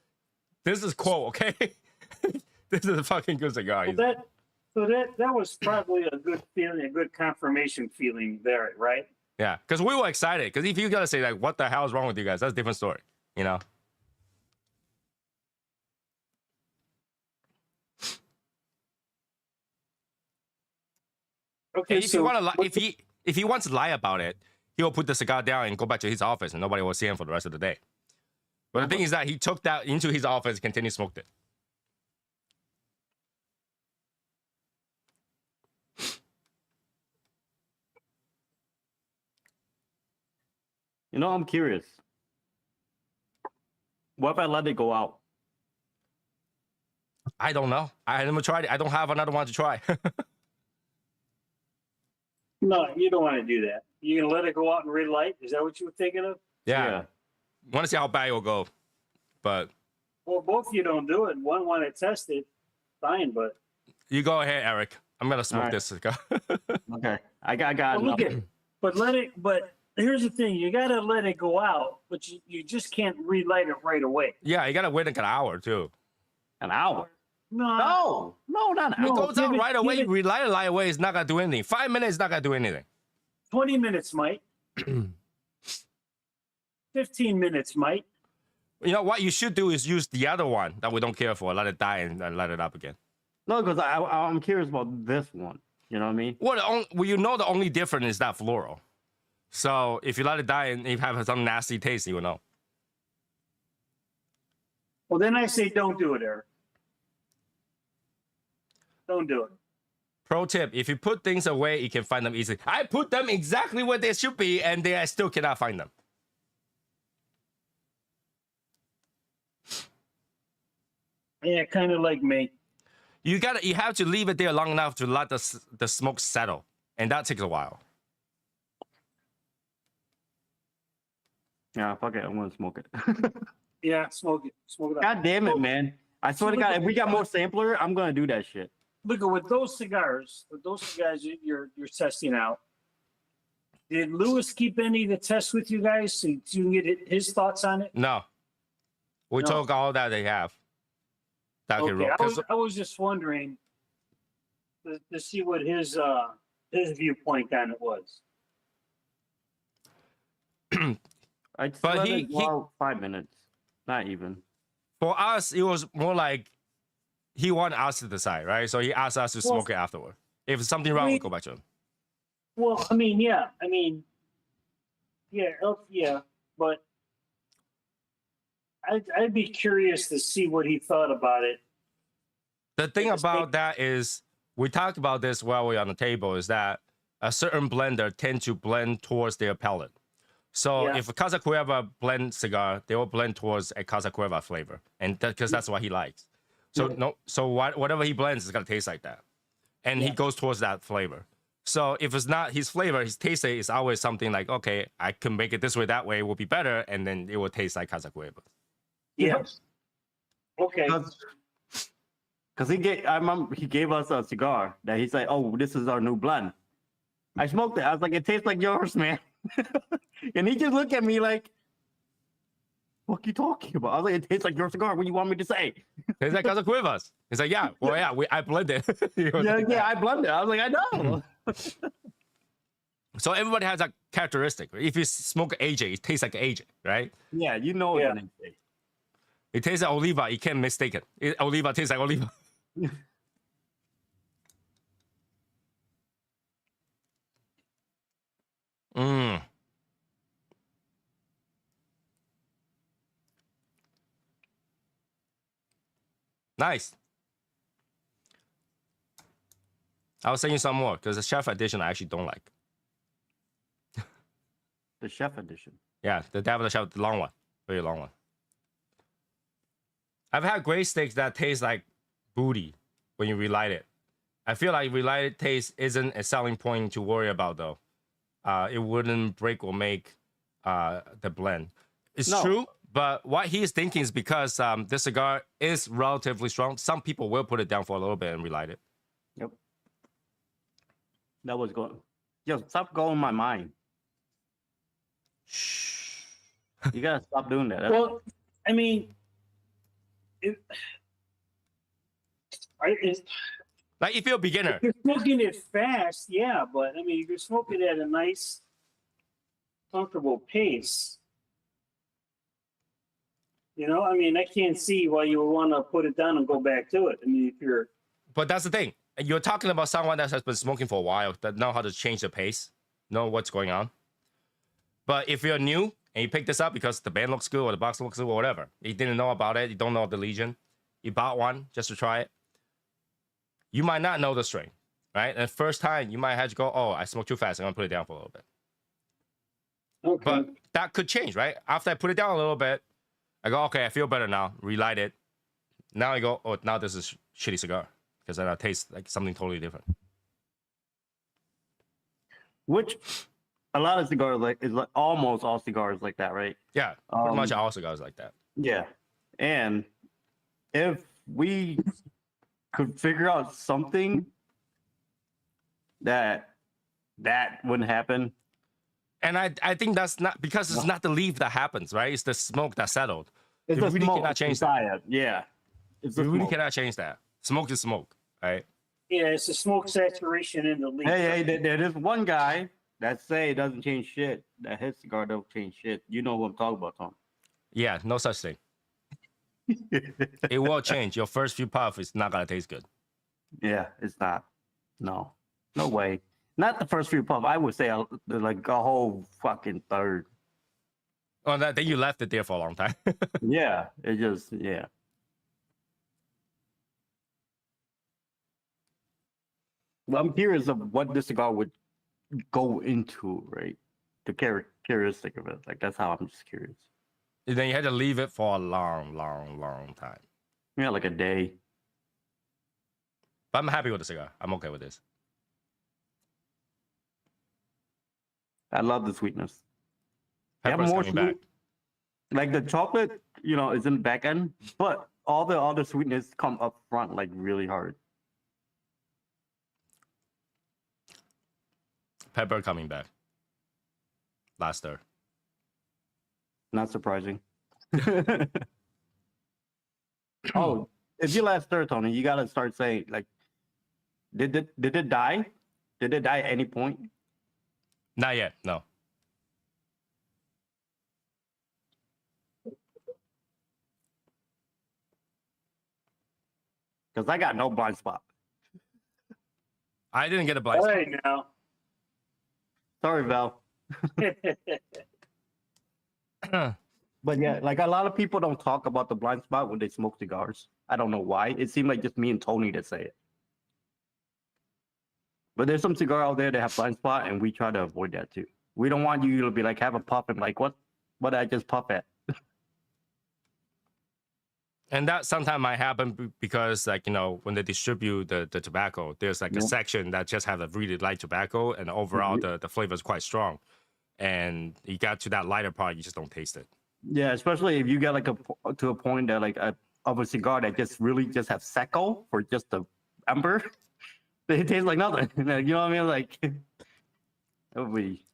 this is quote, okay? This is a fucking good cigar. Well, that was probably a good feeling, a good confirmation feeling there, right? Yeah, because we were excited. Because if you gotta say like, "What the hell is wrong with you guys?" That's a different story, you know. Okay, And if so you want to, if he wants to lie about it, he will put the cigar down and go back to his office, and nobody will see him for the rest of the day. But the thing is that he took that into his office and continued smoked it. You know, I'm curious. What if I let it go out? I don't know. I haven't tried it. I don't have another one to try. no, you don't want to do that. You gonna let it go out and relight? Is that what you were thinking of? Yeah. Want to see how bad it will go, but Well, both of you don't do it. One want to test it, fine, but you go ahead, Eric. I'm gonna smoke All right. this cigar. Okay. I got Well, look enough. at, but here's the thing: you gotta let it go out, but you just can't relight it right away. Yeah, you gotta wait like an hour too. An hour. No, No, not an It hour. No. goes give out it- right give away. it- Relight it right away is not gonna do anything. 5 minutes is not gonna do anything. 20 minutes might. 15 minutes might. You know what you should do is use the other one that we don't care for. Let it die and then let it up again. No, because I'm curious about this one. You know what I mean? Well, you know the only difference is that floral. So if you let it die and you have some nasty taste, you will know. Well, then I say don't do it, Eric. Don't do it. Pro tip: if you put things away, you can find them easily. I put them exactly where they should be, and I still cannot find them. Yeah, kind of like me. You have to leave it there long enough to let the smoke settle, and that takes a while. Yeah, fuck it. I'm gonna smoke it. Yeah, smoke it. Smoke it up. God damn it, man. I swear to God, if we got more sampler, I'm gonna do that shit. Look, with those cigars you're testing out, did Lewis keep any of the tests with you guys so you can get his thoughts on it? No, we No. took all that they have. That can roll. Okay, 'Cause- I was just wondering to see what his viewpoint on it was. I just But let he- it go out 5 minutes. Not even. For us, it was more like he wanted us to decide, right? So he asked us to Well, smoke it afterward. If there's something wrong, we'll go back to him. Well, I mean, yeah, but I'd be curious to see what he thought about it. The thing Just about take- that is, we talked about this while we were on the table, is that a certain blender tend to blend towards their palate. So Yeah. if a Casa Cueva blend cigar, they will blend towards a Casa Cueva flavor, and because that's what he likes. So whatever he blends is gonna taste like that, and he Yeah. goes towards that flavor. So if it's not his flavor, his taste is always something like, okay, I can make it this way, that way, it will be better, and then it will taste like Casa Cueva. Yeah. Okay. Because I remember he gave us a cigar that he's like, oh, this is our new blend. I smoked it. I was like, it tastes like yours, man. And he just looked at me like, what you talking about? I was like, it tastes like your cigar. What do you want me to say? Tastes like Casa Cuevas. He's like, yeah, well, yeah, I blended. He was like Yeah, that. I blended. I was like, I know. So everybody has a characteristic. If you smoke AJ, it tastes like AJ, right? Yeah, you know Yeah. what it is. It tastes like Oliva. You can't mistake it. Oliva tastes like Oliva. Mm. Nice. I'll send you some more because the chef edition I actually don't like. The chef edition. Yeah, the Devil the Chef, the long one, very long one. I've had gray steaks that taste like booty when you relight it. I feel like relighted taste isn't a selling point to worry about though. It wouldn't break or make the blend. It's No. true, but what he's thinking is because this cigar is relatively strong. Some people will put it down for a little bit and relight it. Yep. That was going. Yo, stop going my mind. Shh. You gotta stop doing that. Well, I mean, Like if you're a beginner, if you're smoking it fast, yeah, but I mean, if you're smoking at a nice, comfortable pace, you know, I mean, I can't see why you would want to put it down and go back to it. I mean, if you're, but that's the thing. You're talking about someone that has been smoking for a while, that know how to change the pace, know what's going on. But if you're new and you pick this up because the band looks good or the box looks good or whatever, you didn't know about it, you don't know the Legion, you bought one just to try it, you might not know the strain, right? And the first time you might have to go, oh, I smoked too fast, I'm gonna put it down for a little bit. okay. But that could change, right? After I put it down a little bit, I go, okay, I feel better now, relight it. Now I go, oh, now this is shitty cigar because then it tastes like something totally different. Which a lot of cigars like is like almost all cigars like that, right? Yeah, pretty much all cigars like that. Yeah. And if we could figure out something that wouldn't happen. And I think that's not because it's not the leaf that happens, right? It's the smoke that settled. It's You the really smoke cannot change that. inside it. Yeah. It's the You really smoke. cannot change that. Smoke is smoke, right? Yeah, it's a smoke saturation in the leaf. Hey, there is one guy that say it doesn't change shit. That his cigar don't change shit. You know what I'm talking about, Tom. Yeah, no such thing. It will change. Your first few puffs is not gonna taste good. Yeah, it's not. No way. Not the first few puffs. I would say like a whole fucking third. Oh, that then you left it there for a long time. Yeah, it just yeah. Well, I'm curious of what this cigar would go into, right? The characteristic of it. Like that's how I'm just curious. And then you had to leave it for a long time. Yeah, like a day. But I'm happy with the cigar. I'm okay with this. I love the sweetness. They have Pepper's more coming back. Like the chocolate, you know, is in the back end, but all the other sweetness come up front like really hard. Pepper coming back. Last stir. Not surprising. Oh, if you last stir, Tony, you gotta start saying like, did it die? Did it die at any point? Not yet. No. Because I got no blind spot. I didn't get a blind All spot. right now. Sorry, Val. But yeah, like a lot of people don't talk about the blind spot when they smoke cigars. I don't know why. It seemed like just me and Tony that say it. But there's some cigar out there that have blind spot, and we try to avoid that too. We don't want you to be like have a puff and like what did I just puff at? And that sometimes might happen because, like, you know, when they distribute the tobacco, there's like a Yeah. section that just have a really light tobacco, and overall the flavor is quite strong. And you got to that lighter part, you just don't taste it. Yeah, especially if you get like to a point that like of a cigar that just really just have seco for just the ember, it tastes like nothing. You know what I mean? Like it would be.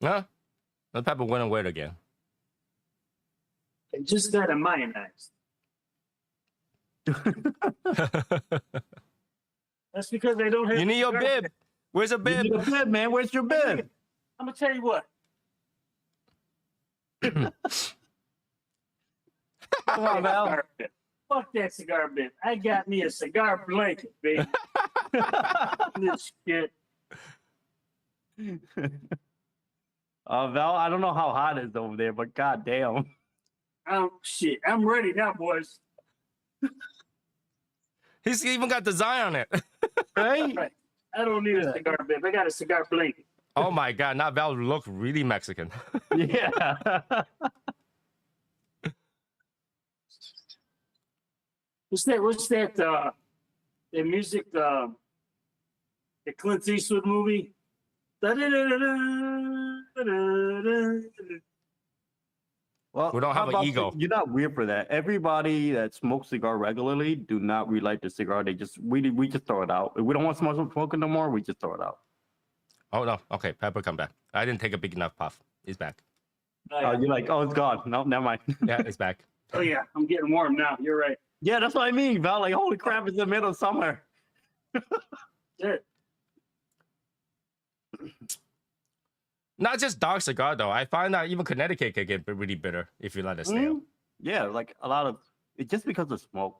No, the pepper went away again. It just got ionized. That's because I don't have. You need your cigar bib. Where's a You bib? need a bib, man. Where's your bib? I'm gonna tell you what. Come on, Val. Cigar bit. Fuck that cigar bit. I got me a cigar blanket, baby. This shit. Val, I don't know how hot it is over there, but goddamn. Shit. I'm ready now, boys. He's even got design on it. Right? Right. I don't need a cigar bit. I got a cigar blanket. Oh my god, now Val look really Mexican. Yeah. What's that? The music, the Clint Eastwood movie. Well, We don't how have an about ego. You're not weird for that. Everybody that smokes cigar regularly do not relight the cigar. They just we just throw it out. If we don't want smoking no more, we just throw it out. Oh no, okay, Pepper come back. I didn't take a big enough puff. He's back. Oh, you're like, oh, it's gone. No, never mind. Yeah, it's back. Oh yeah, I'm getting warm now. You're right. Yeah, that's what I mean, Val. Like, holy crap, it's the middle of summer. Shit. Not just dark cigar though. I find that even Connecticut can get really bitter if you let it stale. Yeah, like a lot of it's just because of smoke.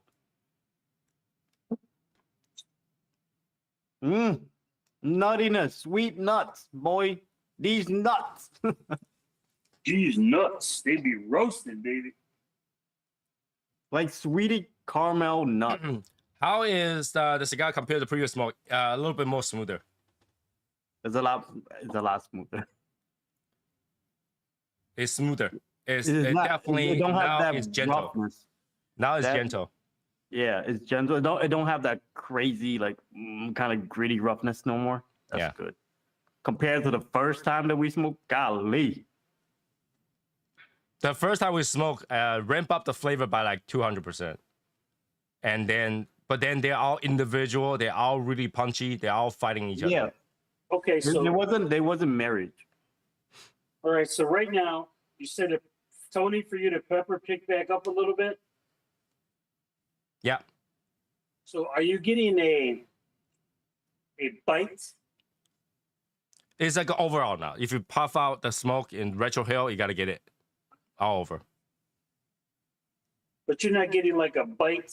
Nuttiness, sweet nuts, boy. These nuts. These nuts, they be roasted, baby. Like sweetie caramel nut. How is the cigar compared to previous smoke? A little bit more smoother. It's a lot smoother. It's smoother. It's It is it not- definitely it don't have now that it's gentle. roughness. Now it's That- gentle. Yeah, it's gentle. It don't have that crazy like kind of gritty roughness no more. That's Yeah. good. Compared to the first time that we smoked, golly. The first time we smoke, ramp up the flavor by like 200%. And then, but then they're all individual. They're all really punchy. They're all fighting each other. Yeah, Okay, so there wasn't marriage. all right, so right now you said if Tony for you to pepper pick back up a little bit. Yeah. So are you getting a bite? It's like overall now. If you puff out the smoke in Retro Hill, you got to get it all over. But you're not getting like a bite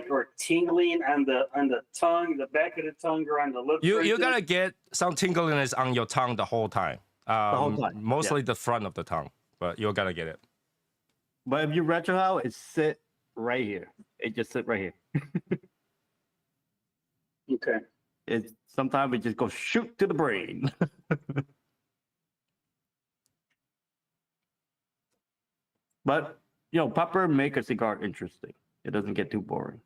or tingling on the tongue, the back of the tongue, or on the lips. You right you there? gotta get some tingliness on your tongue the whole time. whole time, Mostly the front of the tongue, but you gotta get it. But if you retro how it sit right here. It just sit right here. Okay. It's sometimes it just goes shoot to the brain. But you know, pepper make a cigar interesting. It doesn't get too boring.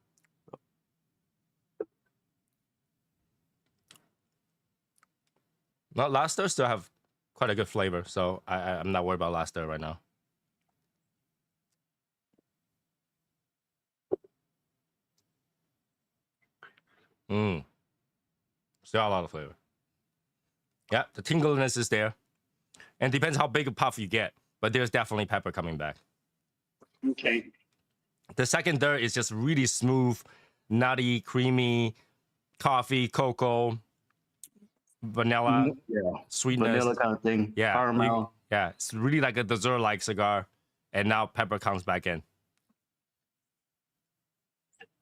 Well, Laster still have quite a good flavor, so I'm not worried about Laster right now. Still a lot of flavor. Yeah, the tingliness is there. And depends how big a puff you get, but there's definitely pepper coming back. Okay. The second third is just really smooth, nutty, creamy, coffee, cocoa, vanilla, Yeah, sweetness. vanilla kind of thing. Yeah, Caramel. Yeah, it's really like a dessert-like cigar. And now pepper comes back in.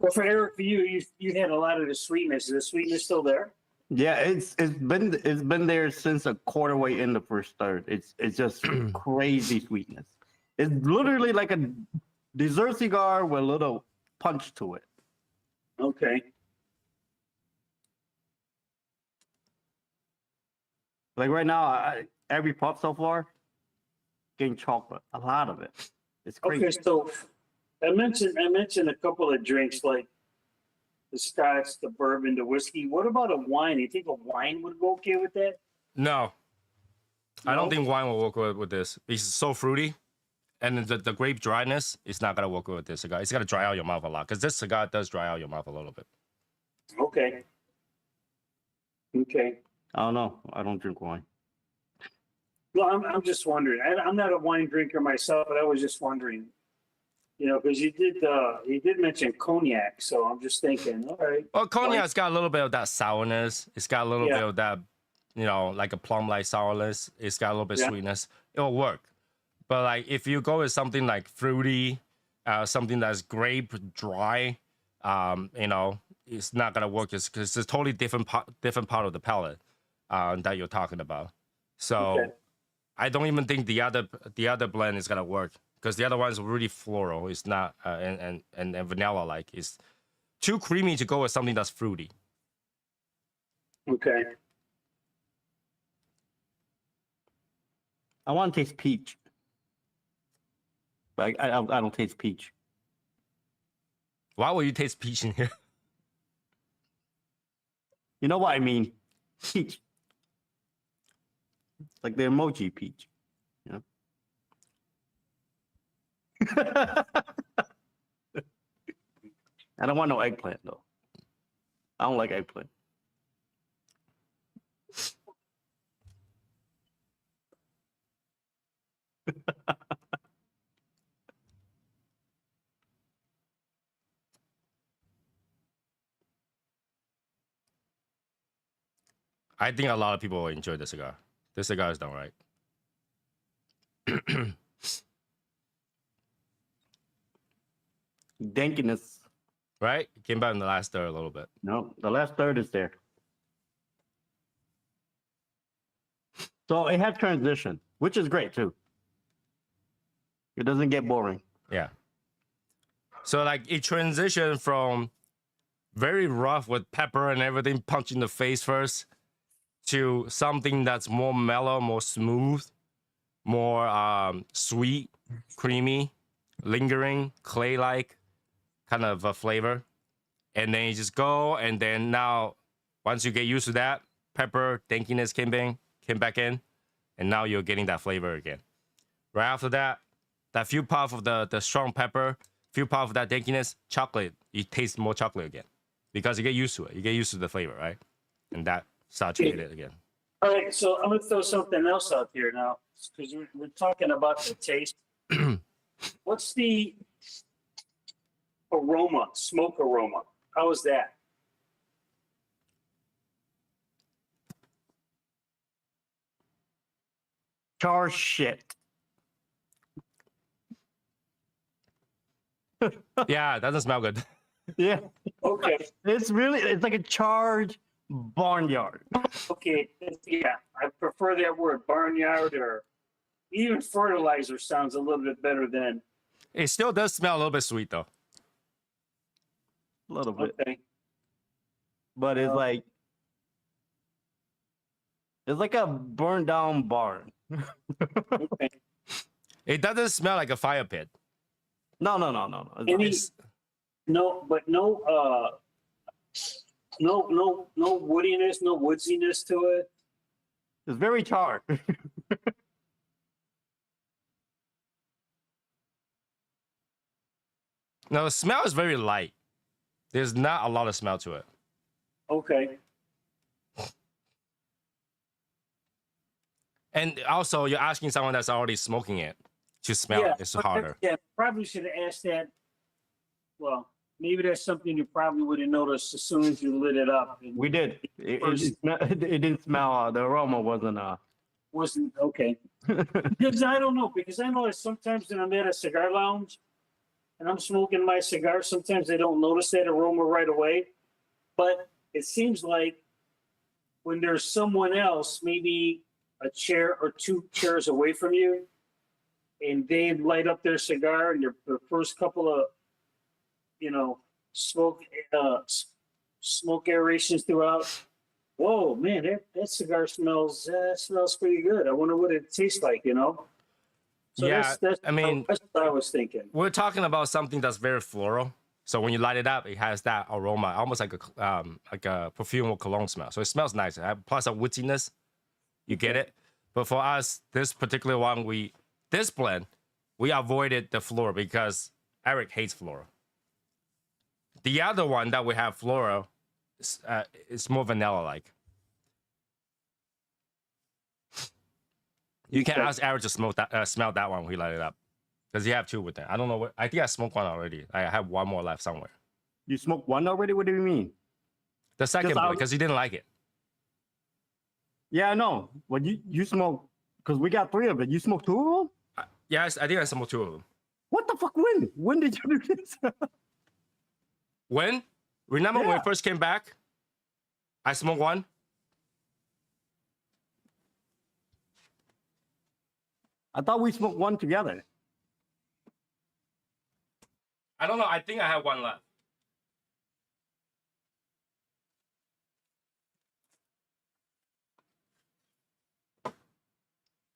Well, for Eric, for you had a lot of the sweetness. Is the sweetness still there? Yeah, it's been there since a quarter way in the first third. It's just crazy sweetness. It's literally like a dessert cigar with a little punch to it. Okay. Like right now, every puff so far, getting chocolate, a lot of it. It's crazy. Okay, so I mentioned a couple of drinks like the scotch, the bourbon, the whiskey. What about a wine? You think a wine would go okay with that? No. I don't No? think wine will work with this. It's so fruity. And the grape dryness is not going to work with this cigar. It's going to dry out your mouth a lot because this cigar does dry out your mouth a little bit. Okay. Okay. I don't know. I don't drink wine. Well, I'm just wondering. I'm not a wine drinker myself, but I was just wondering. You know, because you did mention cognac, so I'm just thinking, all right. Well, cognac's got a little bit of that sourness. It's got a little bit of that, you know, like a plum-like sourness. It's got a little bit of sweetness. It'll work. But like if you go with something like fruity, something that's grape dry, you know, it's not gonna work because it's a totally different part of the palate that you're talking about. So I don't even think the other blend is gonna work because the other one's really floral. It's not and vanilla like. It's too creamy to go with something that's fruity. Okay. I want to taste peach, but I don't taste peach. Why would you taste peach in here? You know what I mean? Peach. Like the emoji peach. You know? I don't want no eggplant though. I don't like eggplant. I think a lot of people will enjoy the cigar. This cigar is done right. Dankiness. Right? It came back in the last third a little bit. No, the last third is there. So it has transition, which is great too. It doesn't get boring. Yeah. So like it transitioned from very rough with pepper and everything punch in the face first to something that's more mellow, more smooth, more sweet, creamy, lingering, clay-like kind of a flavor. And then you just go, and then now once you get used to that, pepper, dankiness came back in, and now you're getting that flavor again. Right after that, that few puff of the strong pepper, few puff of that dankiness, chocolate, you taste more chocolate again. Because you get used to it. You get used to the flavor, right? And that saturated it again. All right, so I'm gonna throw something else out here now, because we're talking about the taste. What's the aroma, smoke aroma? How is that? Char shit. Yeah, it doesn't smell good. Yeah. Okay, It's like a charred barnyard. okay, yeah, I prefer that word, barnyard, or even fertilizer sounds a little bit better than, It still does smell a little bit sweet though. A little bit. okay. But it's like a burned down barn. Okay. It doesn't smell like a fire pit. No. Any, It's- no woodiness, no woodsiness to it. It's very charred. No, the smell is very light. There's not a lot of smell to it. Okay. And also, you're asking someone that's already smoking it to smell it. It's harder. Yeah, probably should have asked that. Well, maybe that's something you probably would have noticed as soon as you lit it up. We did. It didn't smell. The aroma Wasn't okay. Because I don't know, because I know that sometimes when I'm at a cigar lounge and I'm smoking my cigar, sometimes I don't notice that aroma right away. But it seems like when there's someone else, maybe a chair or two chairs away from you, and they light up their cigar and their first couple of, smoke aerations throughout. Whoa, man, that cigar smells pretty good. I wonder what it tastes like, So Yeah, that's what I was thinking. We're talking about something that's very floral. So when you light it up, it has that aroma, almost like a perfume or cologne smell. So it smells nice. Plus a wittiness, you get it. But for us, this particular one, this blend, we avoided the floral because Eric hates floral. The other one that we have floral is more vanilla-like. You can ask Eric to smell that one when he light it up, because you have two with them. I don't know what. I think I smoked one already. I have one more left somewhere. You smoked one already? What do you mean? The second I'll- because you didn't like it. Yeah, I know. Well, you smoked because we got 3 of it. You smoked 2 of them? Yes, I think I smoked 2 of them. What the fuck? When? When did you do this? When? Remember when we Yeah. first came back? I smoked one. I thought we smoked one together. I don't know. I think I have one left.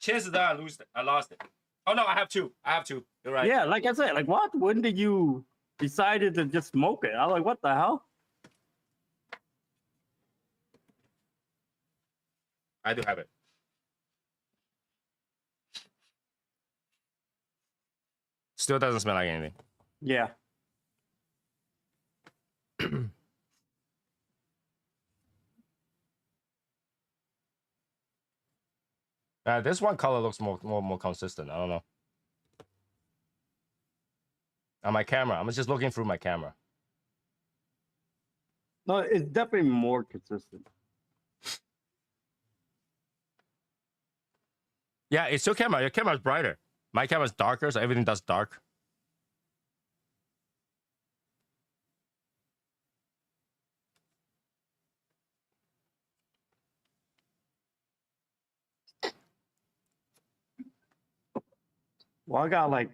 Chances are I lost it. Oh no, I have 2. I have 2. You're right. Yeah, like I said, like what? When did you decided to just smoke it? I was like, what the hell? I do have it. Still doesn't smell like anything. Yeah. This one color looks more consistent. I don't know. On my camera, I'm just looking through my camera. No, it's definitely more consistent. Yeah, it's your camera. Your camera is brighter. My camera is darker, so everything does dark. Well, I got like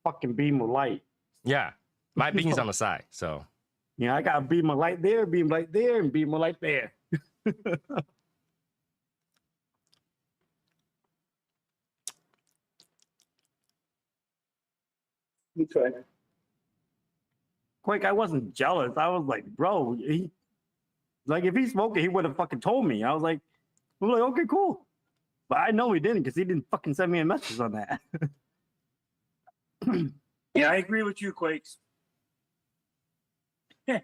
fucking beam of light. Yeah, my beam's on the side, so You know, I got a beam of light there, beam light there, and beam of light there. Okay. Quick, I wasn't jealous. I was like, bro, he like if he smoked it, he would have fucking told me. I was like, okay, cool. But I know he didn't because he didn't fucking send me a message on that. Yeah, I agree with you, Quakes. yeah,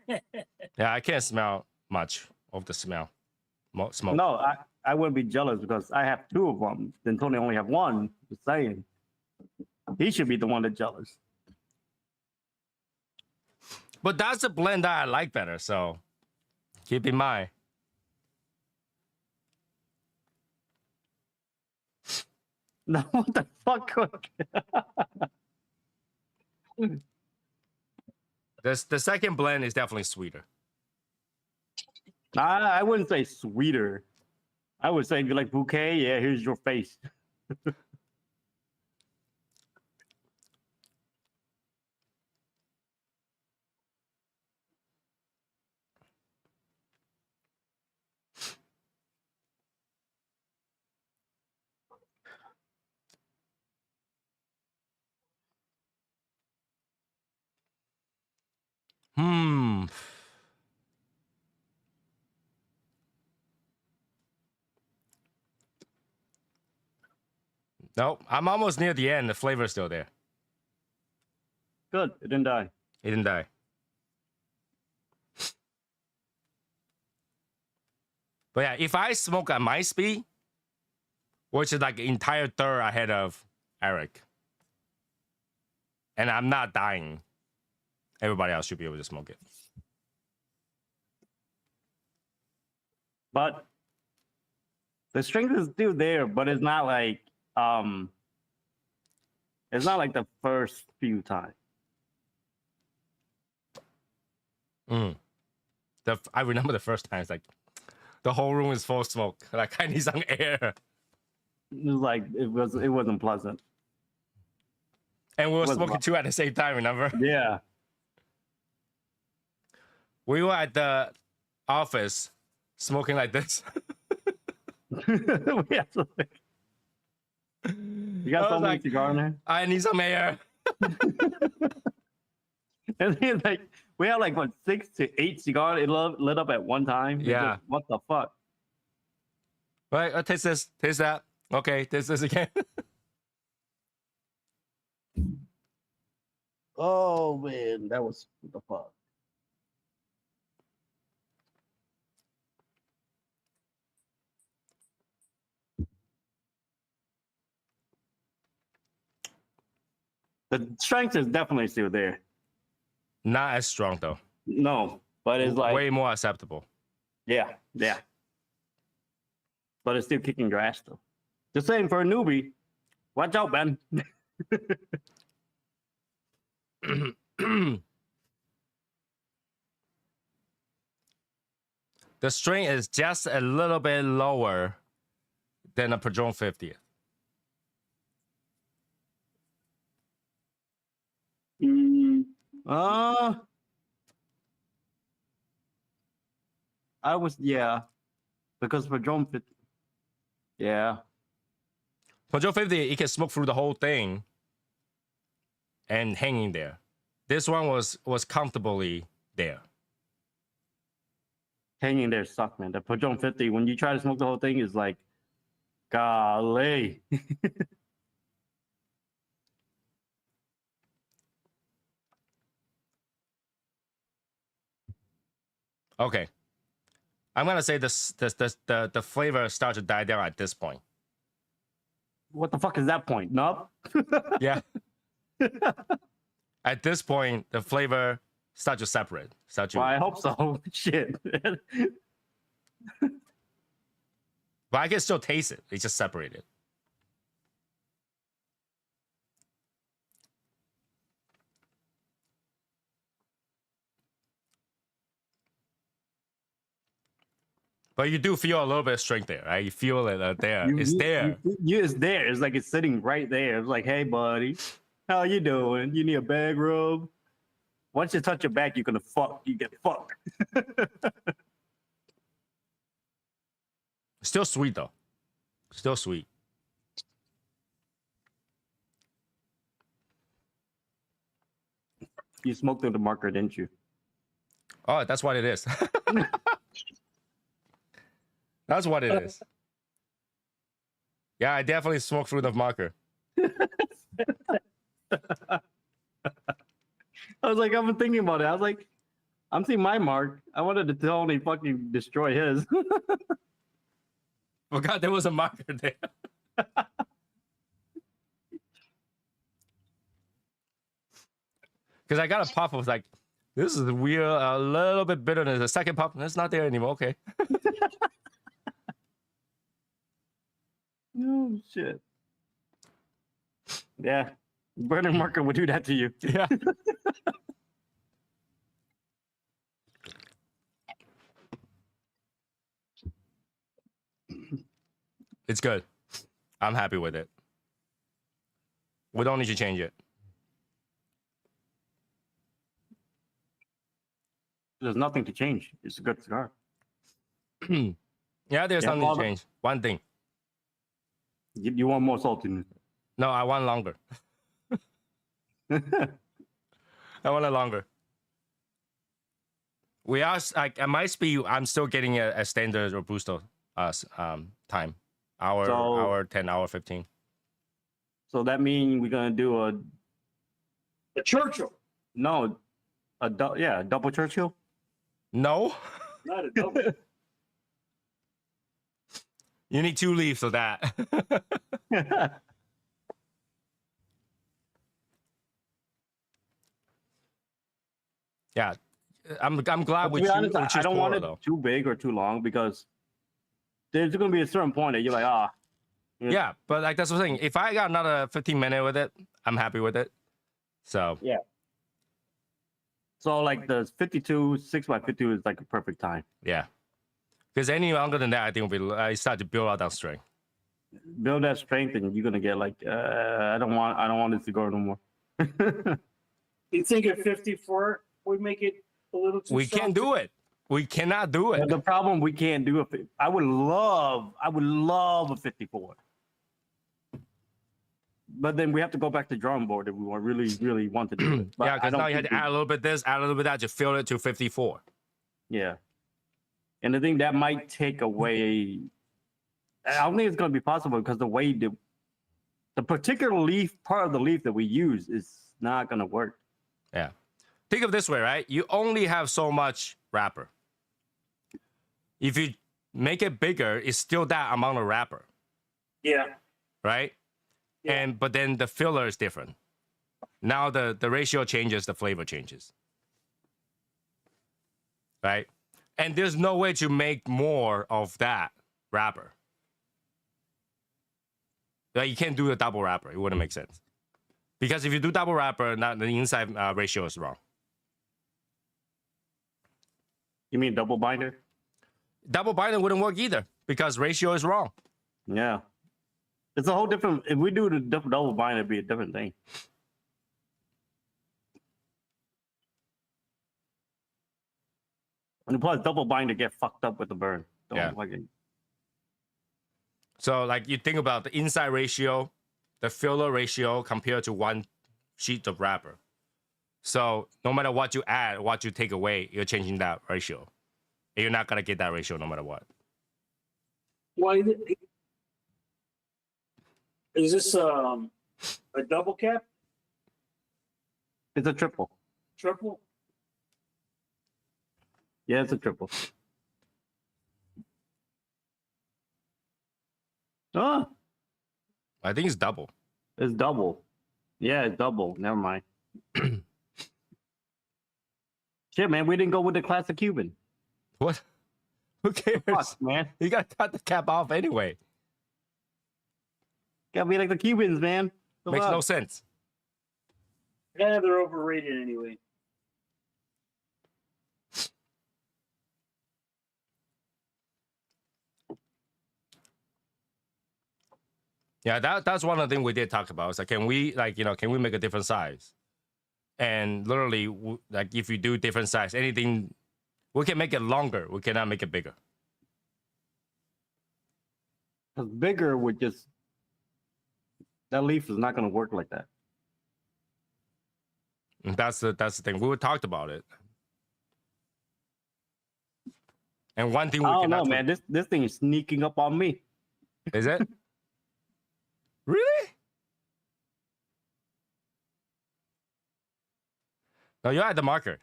I can't smell much of the smell. Smoke. No, I wouldn't be jealous because I have 2 of them. Then Tony only have 1. Just saying. He should be the one that's jealous. But that's the blend that I like better, so keep in mind. No, what the fuck? The second blend is definitely sweeter. I wouldn't say sweeter. I would say if you like bouquet, yeah, here's your face. Hmm. No, I'm almost near the end. The flavor's still there. Good, it didn't die. It didn't die. But yeah, if I smoke at my speed, which is like entire third ahead of Eric, and I'm not dying, everybody else should be able to smoke it. But the strength is still there, but it's not like the first few times. I remember the first time. It's like the whole room is full of smoke. Like I need some air. It was like it wasn't pleasant. And we were Wasn't smoking fun. 2 at the same time. Remember? Yeah. We were at the office smoking like this. We have to- you got I so was many like, cigar in there? I need some air. And then like we had like what 6 to 8 cigars it lit up at one time. It's Yeah. just, what the fuck? Right, taste this, taste that. Okay, taste this again. Oh man, that was what the fuck. The strength is definitely still there. Not as strong though. No, but it's like way more acceptable. yeah. But it's still kicking your ass though. Just saying for a newbie, watch out, man. The string is just a little bit lower than a Padron 50. Mm, I was because for Padron 50. Yeah. Padron 50, it can smoke through the whole thing and hanging there. This one was comfortably there. Hanging there suck, man. The Padron 50, when you try to smoke the whole thing, is like, golly. Okay. I'm gonna say the flavor starts to die down at this point. What the fuck is that point? Nope. Yeah. At this point, the flavor starts to separate. Well, I hope so. Shit. But I can still taste it. It's just separated. But you do feel a little bit of strength there, right? You feel it there. It's there. It's there. It's like it's sitting right there. It's like, hey, buddy, how you doing? You need a bag rub? Once you touch your back, you're gonna fuck. You get fucked. Still sweet though. Still sweet. You smoked through the marker, didn't you? Oh, that's what it is. That's what it is. Yeah, I definitely smoked through the marker. I was like, I've been thinking about it. I was like, I'm seeing my mark. I wanted to totally fucking destroy his. Forgot there was a marker there. Because I got a puff. I was like, this is weird. A little bit bitter than the second puff. It's not there anymore. Okay. Oh shit. Yeah. Burning marker would do that to you. Yeah. It's good. I'm happy with it. We don't need to change it. There's nothing to change. It's a good cigar. Yeah, there's something to change. One thing. You want more salt in it. No, I want longer. I want it longer. We are like at my speed. I'm still getting a standard Robusto time. Hour 10, hour 15. So that means we're gonna do a Churchill, double Churchill. No, not a double. you need 2 leaves of that. Yeah, I'm glad we To be honest, choose I don't want it though. too big or too long because there's gonna be a certain point that you're like, Yeah, but like that's the thing. If I got another 15 minutes with it, I'm happy with it. So yeah. So like the 52 6x52 is like a perfect time. yeah, because any longer than that, I think I start to build out that strength. Build that strength, and you're gonna get like, I don't want this to go no more. You think at 54 would make it a little too We soft? can't do it. We cannot do it. But the problem we can't do it. I would love a 54. But then we have to go back to drawing board if we really want to do it. But Yeah, I because don't now you had think to add a little bit this, add a little bit that to fill it to 54. Yeah. And I think that might take away. I don't think it's going to be possible because the way the particular part of the leaf that we use is not going to work. Yeah. Think of it this way, right? You only have so much wrapper. If you make it bigger, it's still that amount of wrapper, Yeah. right? Yeah. But then the filler is different. Now the ratio changes, the flavor changes. Right? And there's no way to make more of that wrapper. Like you can't do a double wrapper. It wouldn't make sense. Because if you do double wrapper, now the inside ratio is wrong. You mean double binder? Double binder wouldn't work either because ratio is wrong. Yeah. It's a whole different. If we do the double binder, it'd be a different thing. And plus, double binder get fucked up with the burn. Don't Yeah. fucking. So like you think about the inside ratio, the filler ratio compared to one sheet of wrapper. So no matter what you add, what you take away, you're changing that ratio. And you're not gonna get that ratio no matter what. Why is this a double cap? It's a triple. Triple? Yeah, it's a triple. Oh, I think it's double. it's double. Yeah, it's double. Never mind. Shit, man, we didn't go with the classic Cuban. What? Who cares? Fuck, man. You gotta cut the cap off anyway. Gotta be like the Cubans, man. The Makes fuck? no sense. Yeah, they're overrated anyway. Yeah, that's one of the things we did talk about. It's like, can we can we make a different size? And literally, like if you do different size, anything, we can make it longer. We cannot make it bigger. 'Cause bigger would just that leaf is not gonna work like that. And that's the thing. We talked about it. And one thing we I don't know, cannot man. This thing is sneaking up on me. Is it? Really? No, you're at the marker.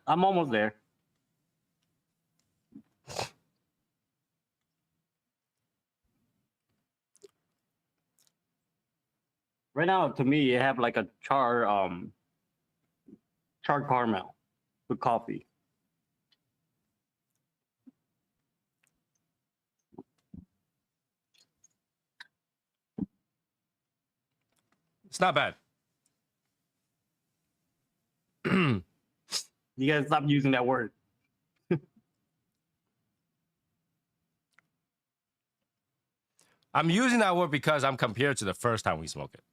I'm almost there. Right now, to me, you have like a charred caramel with coffee. It's not bad. You gotta stop using that word. I'm using that word because I'm compared to the first time we smoked it.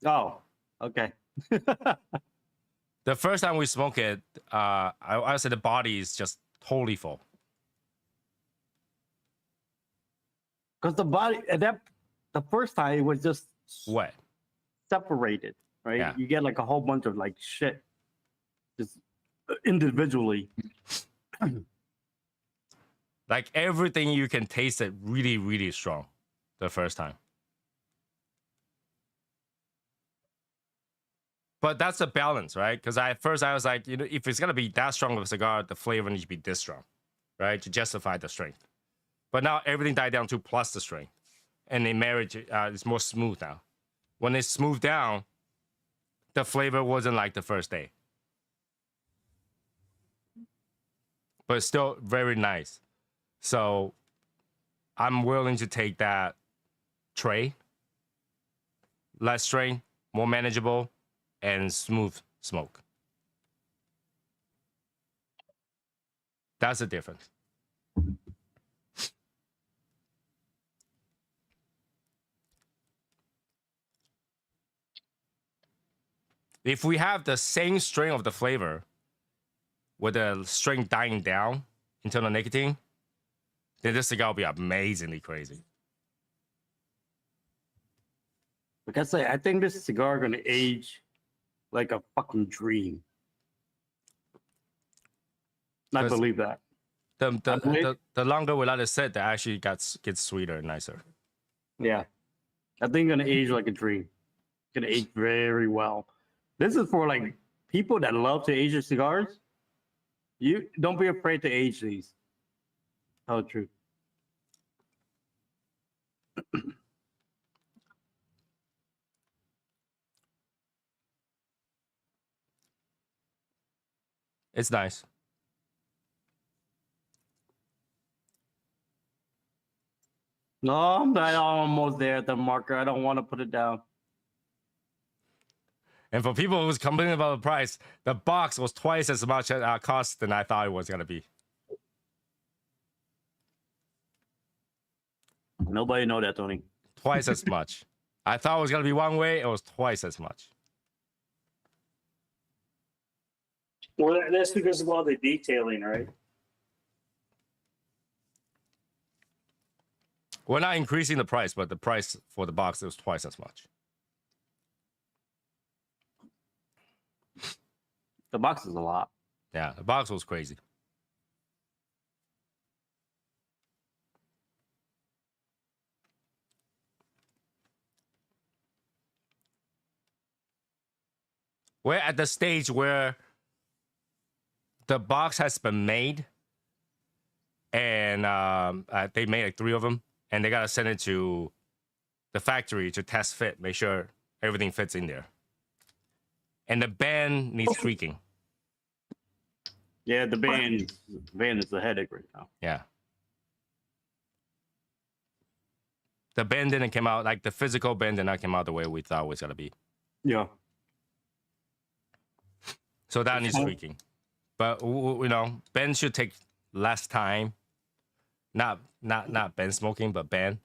Oh, okay. The first time we smoked it, I would say the body is just totally full. Because the body the first time it was just Wet. separated, right? Yeah. You get like a whole bunch of like shit, just individually. Like everything you can taste it really, really strong the first time. But that's the balance, right? Because at first I was like, if it's gonna be that strong of a cigar, the flavor needs to be this strong, right? To justify the strength. But now everything died down to plus the strength. And in marriage, it's more smooth now. When it's smoothed down, the flavor wasn't like the first day. But it's still very nice. So I'm willing to take that tray, less strain, more manageable, and smooth smoke. That's the difference. If we have the same strain of the flavor with the strain dying down into the nicotine, then this cigar will be amazingly crazy. Like I say, I think this cigar gonna age like a fucking dream. I 'Cause believe that. The longer we let it sit, the actually gets sweeter and nicer. Yeah. I think gonna age like a dream. Gonna age very well. This is for like people that love to age their cigars. You don't be afraid to age these. Tell the truth. It's nice. No, I'm almost there at the marker. I don't want to put it down. And for people who's complaining about the price, the box was twice as much cost than I thought it was gonna be. Nobody know that, Tony. Twice as much. I thought it was gonna be one way. It was twice as much. Well, that's because of all the detailing, right? We're not increasing the price, but the price for the box was twice as much. The box is a lot. Yeah, the box was crazy. We're at the stage where the box has been made, and they made like 3 of them, and they gotta send it to the factory to test fit, make sure everything fits in there. And the band needs tweaking. Yeah, the band is a headache right now. Yeah. The band didn't come out, like the physical band did not come out the way we thought it was gonna be. Yeah. So that needs tweaking. But you know, band should take less time. Not band smoking, but band.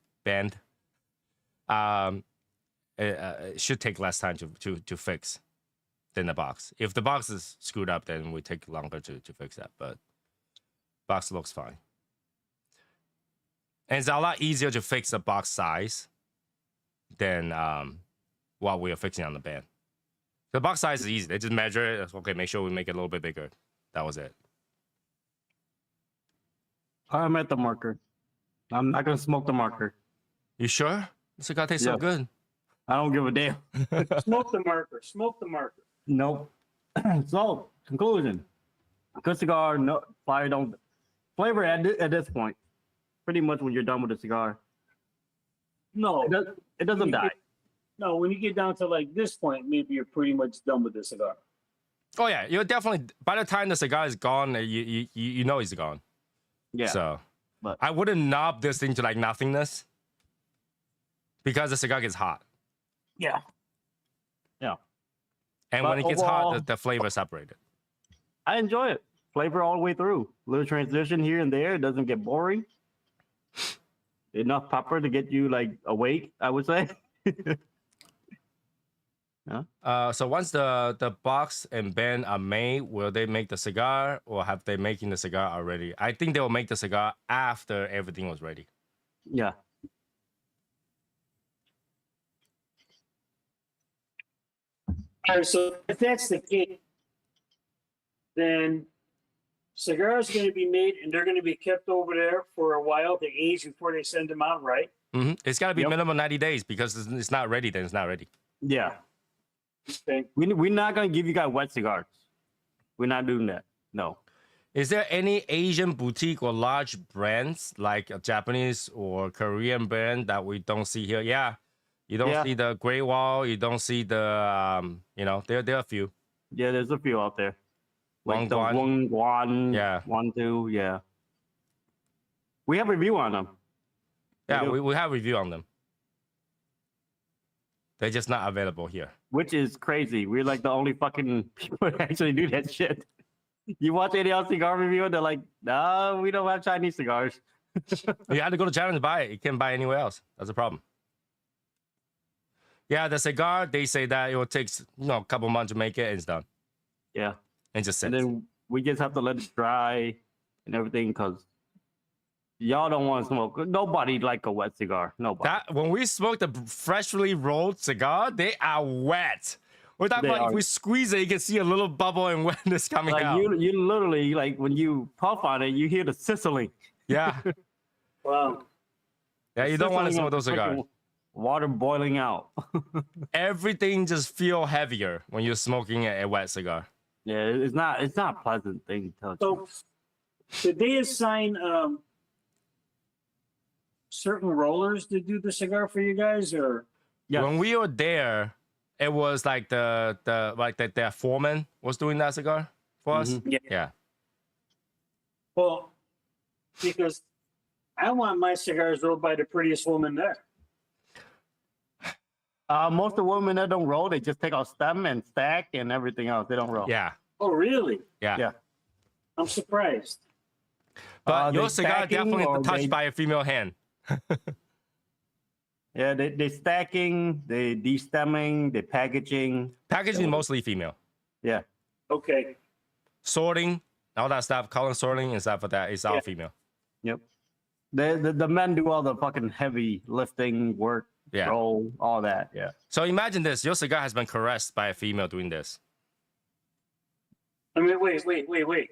It should take less time to fix than the box. If the box is screwed up, then we take longer to fix that. But box looks fine. And it's a lot easier to fix the box size than what we are fixing on the band. The box size is easy. They just measure it. Okay, make sure we make it a little bit bigger. That was it. I'm at the marker. I'm not gonna smoke the marker. You sure? This cigar tastes so Yeah. good. I don't give a damn. Smoke the marker. Smoke the marker. Nope. So, conclusion. Good cigar, no fire don't flavor at this point. Pretty much when you're done with the cigar. No, It doesn't die. no. When you get down to like this point, maybe you're pretty much done with the cigar. Oh yeah, you're definitely. By the time the cigar is gone, you know it's gone. Yeah. So, but- I wouldn't knob this thing to like nothingness because the cigar gets hot, Yeah. and But when it gets overall- hot, the flavor is separated. I enjoy it. Flavor all the way through. Little transition here and there. It doesn't get boring. Enough pepper to get you like awake, I would say. So once the box and band are made, will they make the cigar, or have they making the cigar already? I think they will make the cigar after everything was ready. Yeah. All right, so if that's the case, then cigars going to be made and they're going to be kept over there for a while to age before they send them out, right? It's got to be Yep. minimum 90 days because it's not ready. Then it's not ready. Yeah. Okay. We're not gonna give you guys wet cigars. We're not doing that. No. Is there any Asian boutique or large brands like a Japanese or Korean brand that we don't see here? Yeah, you don't Yeah. see the Great Wall. You don't see the there are a few. Yeah, there's a few out there. Like the Wangguan. Wangguan, Yeah. 1-2, yeah. We have a review on them. Yeah, do. we have review on them. They're just not available here. Which is crazy. We're like the only fucking people that actually do that shit. You watch any else cigar review, and they're like, no, we don't have Chinese cigars. You had to go to China to buy it. You can't buy it anywhere else. That's the problem. Yeah, the cigar, they say that it will take a couple months to make it and it's done. Yeah. And just And sits. then we just have to let it dry and everything because y'all don't want to smoke. Nobody like a wet cigar. Nobody. That when we smoke the freshly rolled cigar, they are wet. We're talking They about if are. we squeeze it, you can see a little bubble and wetness coming Like out. you literally like when you puff on it, you hear the sizzling. Yeah, Wow. yeah. You don't want to Sizzling smoke of those cigars. freaking Water boiling out. Everything just feel heavier when you're smoking a wet cigar. Yeah, it's not a pleasant thing to touch. So did they assign certain rollers to do the cigar for you guys, or? Yes. When we were there, it was like the foreman was doing that cigar for us. Mhm. Yeah. Yeah. Well, because I want my cigars rolled by the prettiest woman there. Most of the women that don't roll, they just take out stem and stack and everything else. They don't roll. Yeah. Oh, really? Yeah. Yeah. I'm surprised. But your They cigar stacking definitely or touched they- by a female hand. Yeah, they stacking, they de-stemming, they packaging. Packaging mostly female. Yeah. Okay. Sorting, all that stuff, color sorting and stuff like that is all Yeah. female. Yep. The men do all the fucking heavy lifting work, Yeah. roll, all that. Yeah. So imagine this: your cigar has been caressed by a female doing this. I mean, wait.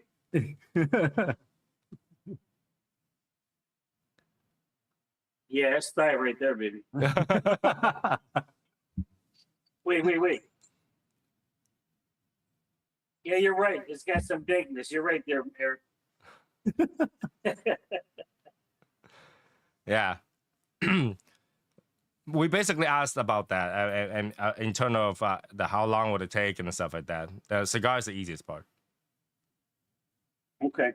Yeah, that's thigh right there, baby. Wait. Yeah, you're right. It's got some bigness. You're right there, Eric. Yeah. We basically asked about that and in terms of the how long would it take and stuff like that. The cigar is the easiest part. Okay.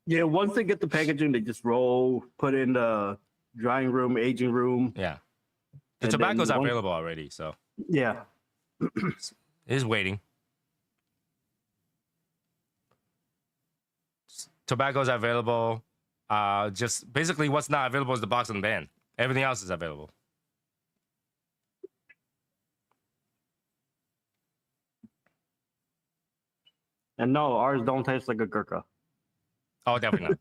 Yeah, once they get the packaging, they just roll, put in the drying room, aging room. Yeah. The And tobaccos then are once- available already, so Yeah. it's waiting. Tobaccos are available. Just basically what's not available is the box and band. Everything else is available. And no, ours don't taste like a Gurkha. Oh, definitely not.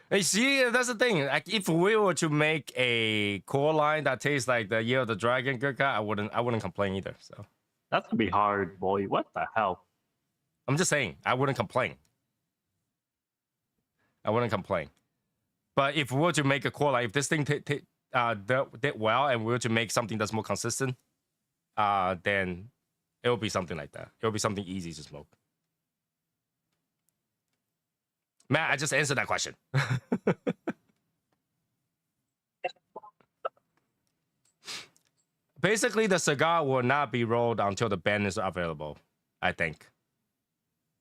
Hey, see, that's the thing. Like, if we were to make a core line that tastes like the Year of the Dragon Gurkha, I wouldn't complain either. So That's gonna be hard, boy. What the hell? I'm just saying, I wouldn't complain. I wouldn't complain. But if we were to make a core line, if this thing did well, and we were to make something that's more consistent, then it will be something like that. It will be something easy to smoke. Matt, I just answered that question. Basically, the cigar will not be rolled until the band is available, I think.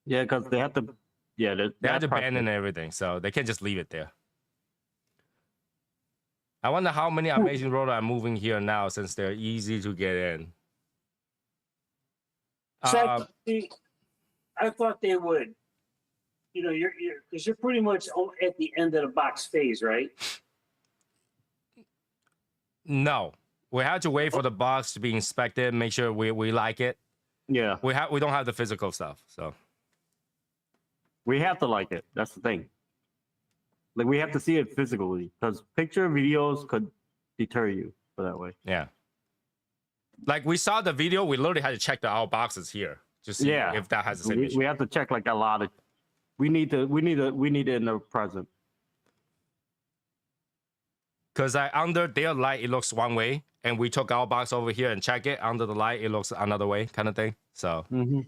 Yeah, because they have to. Yeah, They have to band and everything, so they can't just leave it there. I wonder how many amazing rollers are moving here now since they're easy to get in. So I thought they would. You know, you're because you're pretty much at the end of the box phase, right? No, we have to wait for the box to be inspected, make sure we like it. Yeah, We don't have the physical stuff, so we have to like it. That's the thing. Like we have to see it physically, because picture videos could deter you for that way. yeah. Like we saw the video, we literally had to check our boxes here to see Yeah. if that has the same issue. We have to check like a lot of. We need it in the present. Because under their light, it looks one way, and we took our box over here and check it. Under the light, it looks another way, kind of thing. So, and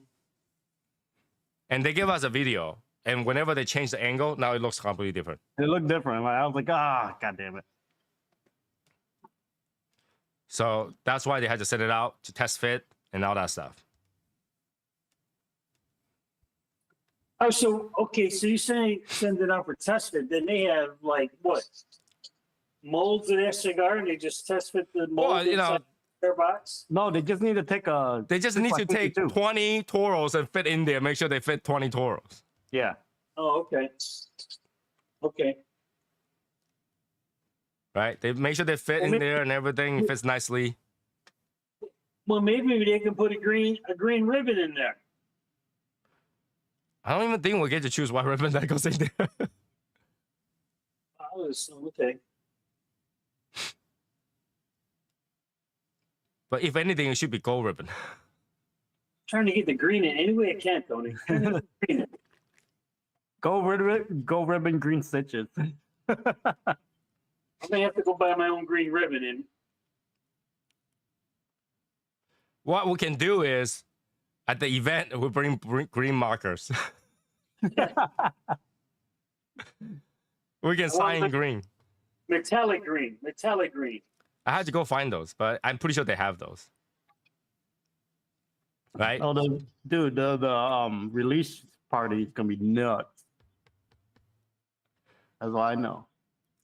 they give us a video, and whenever they change the angle, now it looks completely different. It looked different. I was like, god damn it. So that's why they had to set it out to test fit and all that stuff. Oh, so okay, so you're saying send it out for test fit? Then they have like what molds of their cigar, and they just test fit the mold Well, you know, inside their box. No, they just need to take a. they just need to like take 52. 20 Toros and fit in there, make sure they fit 20 Toros. Yeah. Oh, okay. Okay. Right? They make sure they fit Well, in maybe- there and everything fits nicely. Well, maybe they can put a green ribbon in there. I don't even think we get to choose what ribbon that goes in there. Oh, okay. But if anything, it should be gold ribbon. Trying to get the green in any way I can, Tony. Green. Go ribbon, green stitches. I'm gonna have to go buy my own green ribbon and What we can do is, at the event, we bring green markers. We can sign green. metallic green. I had to go find those, but I'm pretty sure they have those. right? Oh, the release party is gonna be nuts. That's all I know.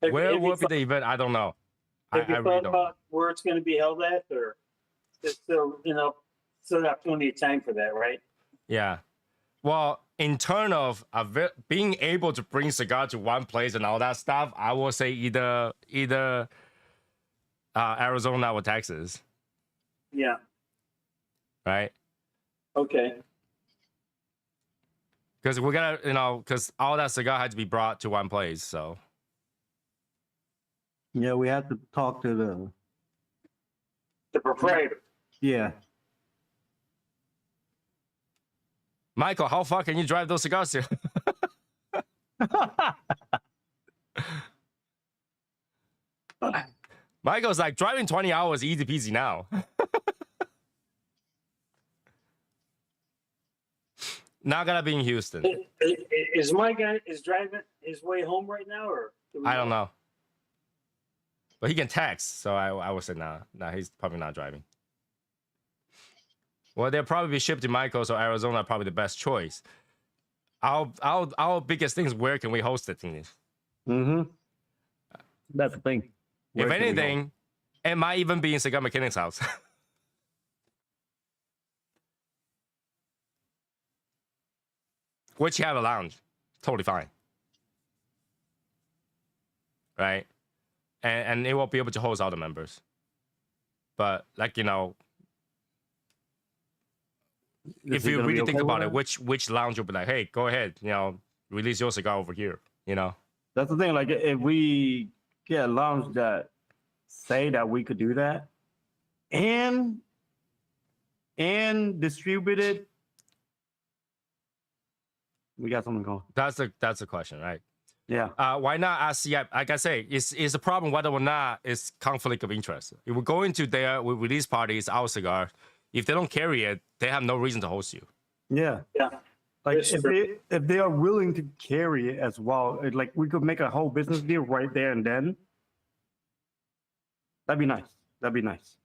Where have you will be the event? I don't know. Have I you really thought don't know. about where it's going to be held at, or it's still, still got plenty of time for that, right? Yeah. Well, in terms of being able to bring cigar to one place and all that stuff, I will say either Arizona or Texas, Yeah. right? Okay. Because we're gonna, because all that cigar had to be brought to one place. So Yeah, we have to talk to the. The proprietor. Yeah. Michael, how far can you drive those cigars to? Michael's like, driving 20 hours easy peasy now. Not gonna be in Houston. Is my guy is driving his way home right now, or do we I don't know. But he can text, so I would say nah, he's probably not driving. Well, they'll probably be shipped to Michael, so Arizona probably the best choice. Our biggest thing is where can we host the thing? Mm-hmm. That's the thing. Where If can we go? anything, it might even be in Cigar Mechanic's house. Which you have a lounge. Totally fine. Right? And it will be able to host all the members. But like, Is if he you gonna be really think okay about with it, that? which lounge will be like, hey, go ahead, release your cigar over here, That's the thing. Like, if we get a lounge that say that we could do that, and distribute it, we got something going. That's the question, right? Yeah. Why not ask CI? Like I say, it's a problem whether or not it's conflict of interest. If we go into there with release parties, our cigar, if they don't carry it, they have no reason to host you. Yeah. Yeah. Like, Yes, if they are willing to carry it as well, like we could make a whole business deal right there and then. That'd be nice. That'd be nice.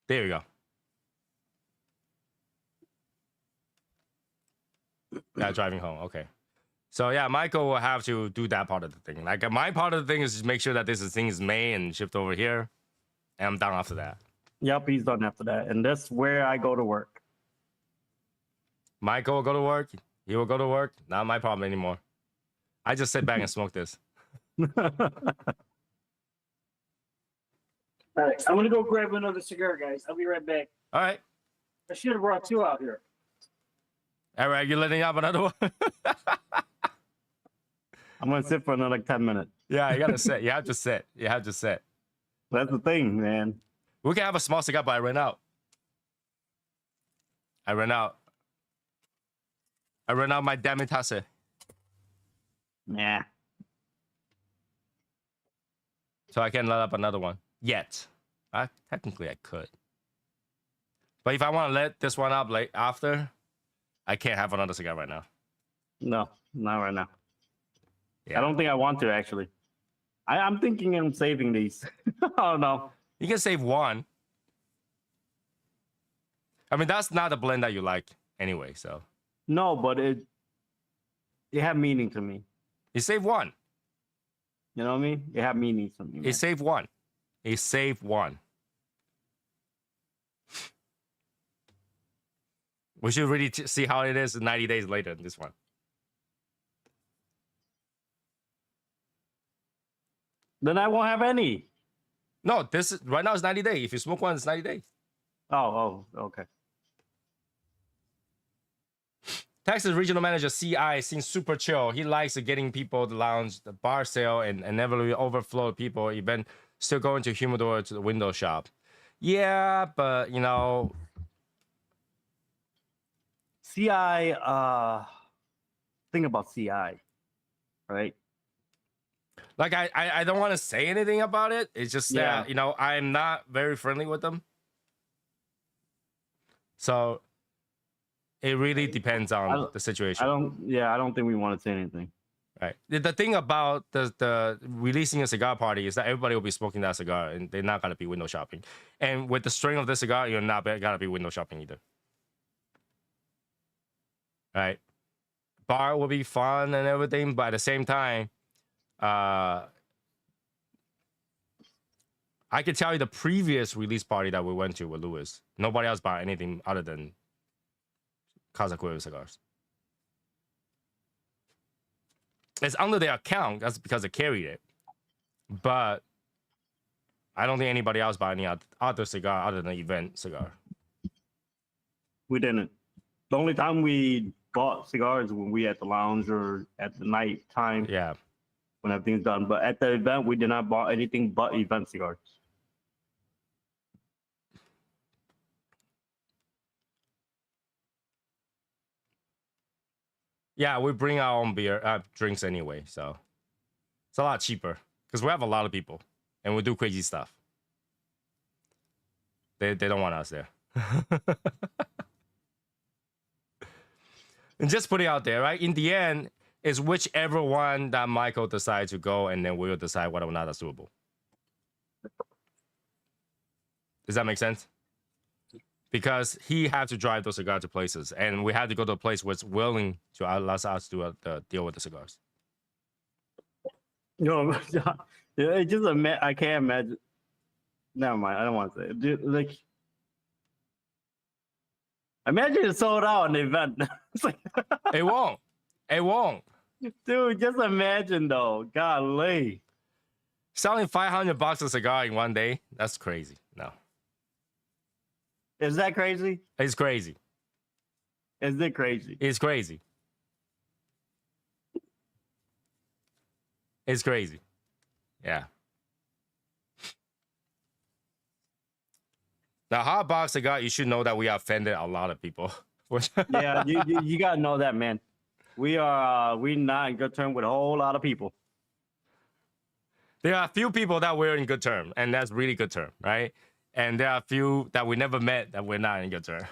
There you go. Yeah, driving home. Okay. So yeah, Michael will have to do that part of the thing. Like my part of the thing is just make sure that this thing is made and shipped over here, and I'm done after that. Yep, he's done after that, and that's where I go to work. Michael will go to work. He will go to work. Not my problem anymore. I just sit back and smoke this. All right, I'm gonna go grab another cigar, guys. I'll be right back. All right. I should have brought two out here. All right, you letting up another one? I'm gonna sit for another 10 minutes. Yeah, you gotta sit. You have to sit. You have to sit. That's the thing, man. We can have a small cigar, but I ran out. I ran out my Damitase. Yeah. So I can't let up another one yet. Technically I could. But if I want to let this one up like after, I can't have another cigar right now. No, not right now. Yeah. I don't think I want to actually. I'm thinking I'm saving these. Oh no. You can save one. I mean, that's not a blend that you like anyway, so. No, but it had meaning to me. You save one. You know what I mean? It had meaning to me. You save one. You save one. We should really see how it is 90 days later in this one. Then I won't have any. No, this is right now it's 90 days. If you smoke one, it's 90 days. Oh, okay. Texas regional manager CI seems super chill. He likes getting people to lounge, the bar sale, and never really overflow people. Even still going to humidor to the window shop. Yeah, but CI, think about CI, right? like I don't want to say anything about it. It's just that I'm not very friendly with them. So it really depends on the situation. I don't think we want to say anything. Right. The thing about the releasing a cigar party is that everybody will be smoking that cigar, and they're not gonna be window shopping. And with the strength of the cigar, you're not gonna be window shopping either. Right. Bar will be fun and everything, but at the same time, I can tell you the previous release party that we went to with Lewis, nobody else bought anything other than Casa Cueva cigars. It's under their account. That's because they carried it. But I don't think anybody else bought any other cigar other than the event cigar. We didn't. The only time we bought cigars when we at the lounge or at the night time. Yeah. When everything's done. But at the event, we did not buy anything but event cigars. Yeah, we bring our own beer, drinks anyway, so it's a lot cheaper because we have a lot of people and we do crazy stuff. They don't want us there. And just put it out there, right? In the end, it's whichever one that Michael decides to go, and then we'll decide whether or not that's doable. Does that make sense? Because he had to drive those cigars to places, and we had to go to a place where it's willing to allow us to deal with the cigars. No, it just I can't imagine. Never mind. I don't want to say it. Dude, like, imagine it sold out an event. It's like, It won't. It won't. dude, just imagine though. Golly. Selling $500 a cigar in one day, that's crazy. No. Is that crazy? It's crazy. Is it crazy? It's crazy. It's crazy. Yeah. The hot box cigar, you should know that we offended a lot of people. Yeah, you gotta know that, man. We not in good term with a whole lot of people. There are a few people that we're in good term, and that's really good term, right? And there are a few that we never met that we're not in good term.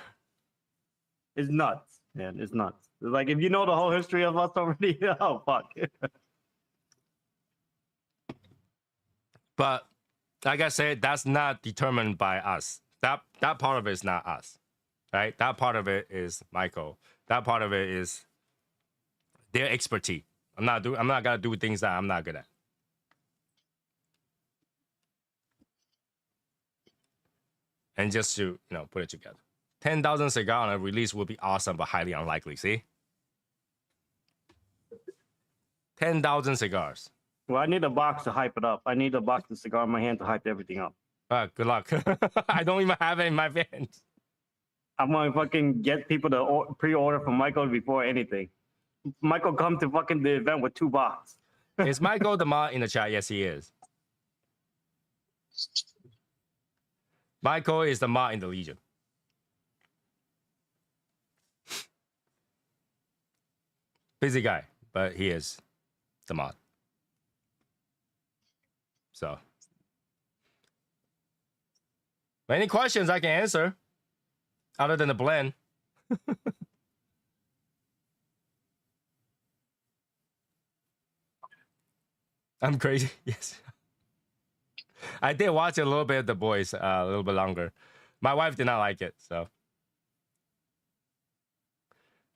It's nuts, man. It's nuts. It's like if you know the whole history of us already, oh fuck. But like I said, that's not determined by us. That part of it is not us, right? That part of it is Michael. That part of it is their expertise. I'm not gonna do things that I'm not good at. And just to put it together, 10,000 cigar on a release would be awesome, but highly unlikely. See, 10,000 cigars. Well, I need a box to hype it up. I need a box of cigar in my hand to hype everything up. Good luck. I don't even have it in my hands. I'm gonna fucking get people to pre-order from Michael before anything. Michael come to fucking the event with 2 boxes. Is Michael the mod in the chat? Yes, he is. Michael is the mod in the Legion. Busy guy, but he is the mod. So, any questions I can answer other than the blend? I'm crazy. Yes. I did watch a little bit of The Boys, a little bit longer. My wife did not like it, so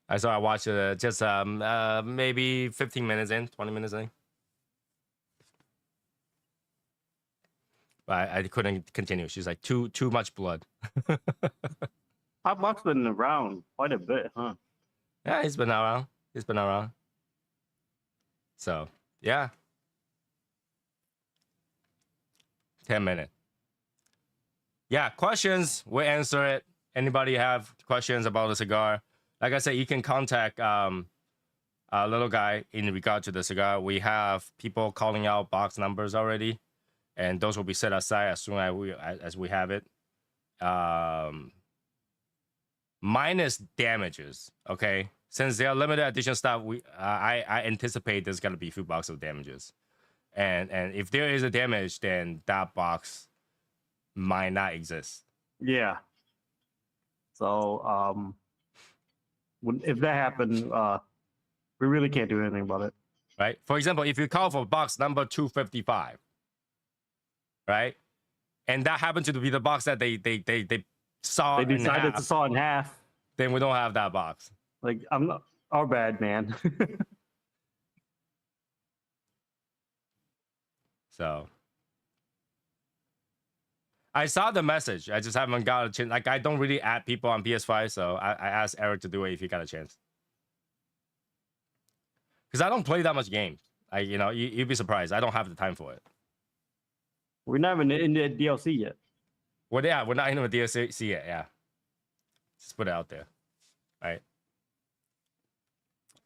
I watched it just maybe 15 minutes in, 20 minutes in. But I couldn't continue. She's like, too much blood. Hot box been around quite a bit, huh? Yeah, he's been around. He's been around. So, yeah. 10 minutes. Yeah, questions, we'll answer it. Anybody have questions about the cigar? Like I said, you can contact a little guy in regard to the cigar. We have people calling out box numbers already, and those will be set aside as soon as we have it. Minus damages, okay? Since they are limited edition stuff, I anticipate there's gonna be a few boxes of damages. And if there is a damage, then that box might not exist. Yeah. So if that happened, we really can't do anything about it. right? For example, if you call for box number 255, right, and that happened to be the box that they saw They in decided to half, saw in half. then we don't have that box. Like I'm not our bad, man. So I saw the message. I just haven't got a chance. Like I don't really add people on PS5, so I asked Eric to do it if he got a chance. Because I don't play that much games. You'd be surprised. I don't have the time for it. We're not even in the DLC yet. Well, yeah, we're not in the DLC yet. Yeah, just put it out there, right?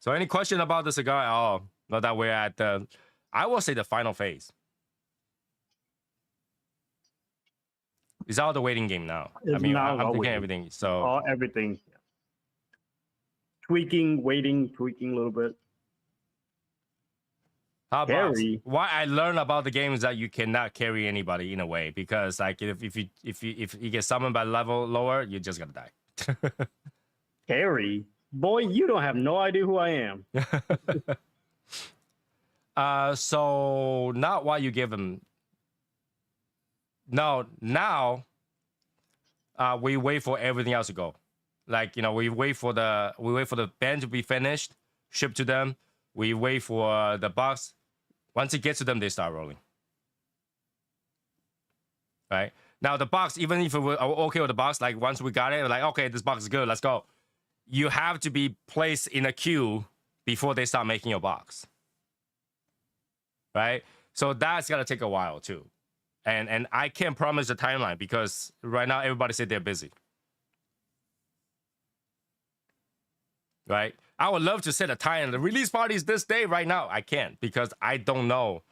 So, any question about the cigar at all? Not that we're at the, I will say the final phase. It's all the waiting game now. It's now I'm all thinking waiting. everything. So, All everything. Tweaking, waiting, tweaking a little bit. how about Carry. why I learned about the game is that you cannot carry anybody in a way, because like if you get summoned by level lower, you're just gonna die. Harry, boy, you don't have no idea who I am. So not why you give them. No, now we wait for everything else to go. Like we wait for the band to be finished, shipped to them. We wait for the box. Once it gets to them, they start rolling. Right now, the box, even if we're okay with the box, like once we got it, we're like, okay, this box is good, let's go. You have to be placed in a queue before they start making your box. Right, so that's gonna take a while too, and I can't promise the timeline because right now everybody said they're busy. Right, I would love to set a time. The release party is this day. Right now, I can't because I don't know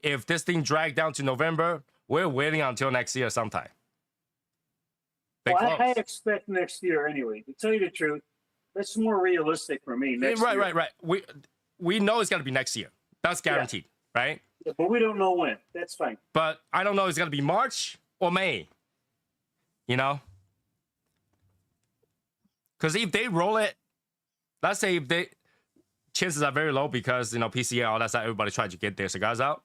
if this thing dragged down to November. We're waiting until next year sometime. They Well, I close. expect next year anyway. To tell you the truth, that's more realistic for me. Next year. Right. We know it's gonna be next year. That's guaranteed, right? Yeah, but we don't know when. That's fine. But I don't know it's gonna be March or May. Because if they roll it, let's say if they, chances are very low because PCA, all that stuff, everybody trying to get their cigars out.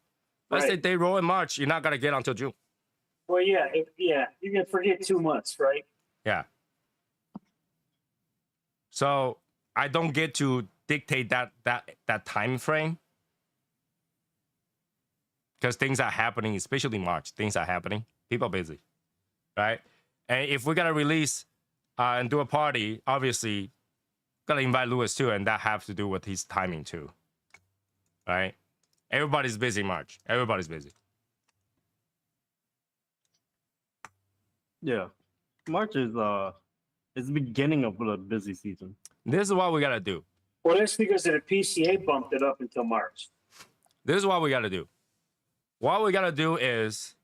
Let's say they roll in March, you're not gonna get until June. Well, yeah, you can forget 2 months, right? Yeah. So I don't get to dictate that time frame because things are happening, especially March. Things are happening. People are busy, right? And if we're gonna release and do a party, obviously gotta invite Lewis too, and that has to do with his timing too, right? Everybody's busy March. Everybody's busy. Yeah, March is the beginning of the busy season. This is what we gotta do. Well, that's because the PCA bumped it up until March. This is what we gotta do. What we gotta do is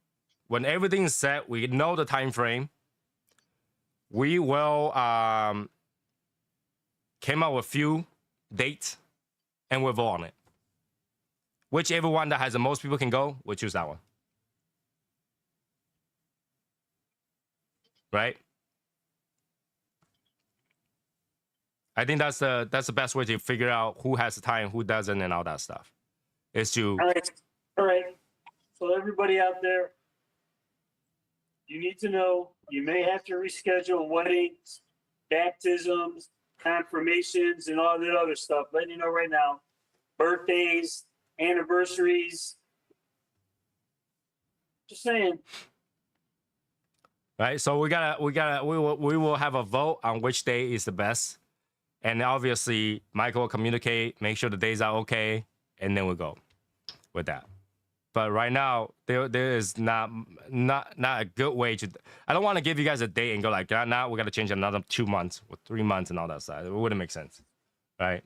when everything's set, we know the time frame. We will came out with a few dates and we'll vote on it. Whichever one that has the most people can go, we'll choose that one. Right? I think that's the best way to figure out who has the time, who doesn't, and all that stuff. Is to All right. So everybody out there, you need to know you may have to reschedule weddings, baptisms, confirmations, and all that other stuff. Letting you know right now, birthdays, anniversaries. Just saying. right. So we will have a vote on which day is the best, and obviously Michael will communicate, make sure the days are okay, and then we'll go with that. But right now, there is not a good way to. I don't want to give you guys a date and go like, now we got to change another 2 months or 3 months and all that stuff. It wouldn't make sense, right?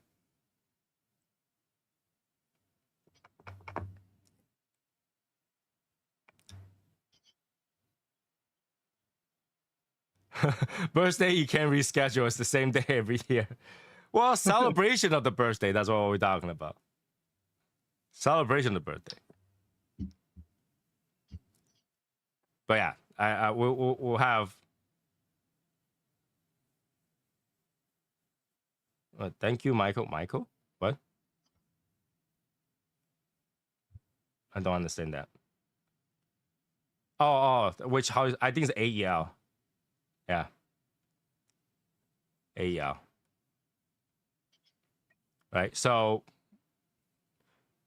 Birthday you can't reschedule. It's the same day every year. Well, celebration of the birthday. That's what we're talking about. Celebration of the birthday. But yeah, we'll have. Thank you, Michael. Michael, what? I don't understand that. Oh, which how? I think it's AEL. Yeah. AEL. Right. So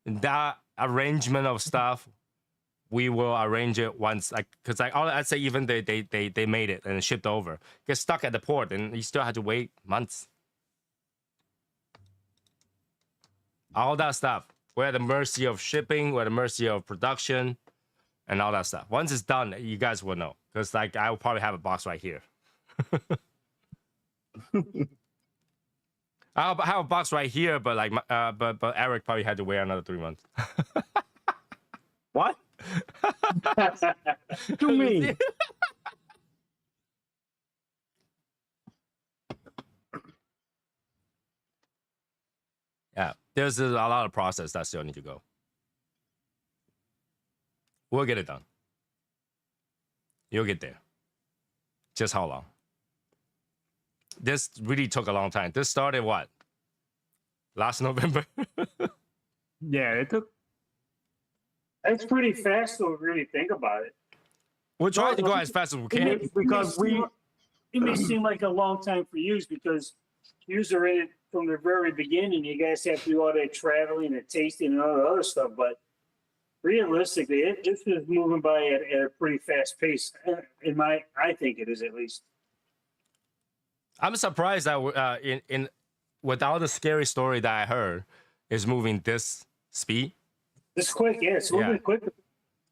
that arrangement of stuff, we will arrange it once, like, because I'd say even they made it and shipped over, get stuck at the port, and you still had to wait months. All that stuff, we're at the mercy of shipping, we're at the mercy of production, and all that stuff. Once it's done, you guys will know, because like I will probably have a box right here. I'll have a box right here, but like, but Eric probably had to wait another 3 months. What? To me. Yeah, there's a lot of process that still need to go. We'll get it done. You'll get there. Just how long? This really took a long time. This started what? Last November? Yeah, it took. That's pretty fast to really think about it. We're trying to go as fast as we can. It may seem like a long time for you because you are in it from the very beginning. You guys have to do all that traveling and tasting and all the other stuff, but realistically, it's just moving by at a pretty fast pace. I think it is, at least. I'm surprised that in without the scary story that I heard, is moving this speed. It's quick, yeah. It's moving quick. It's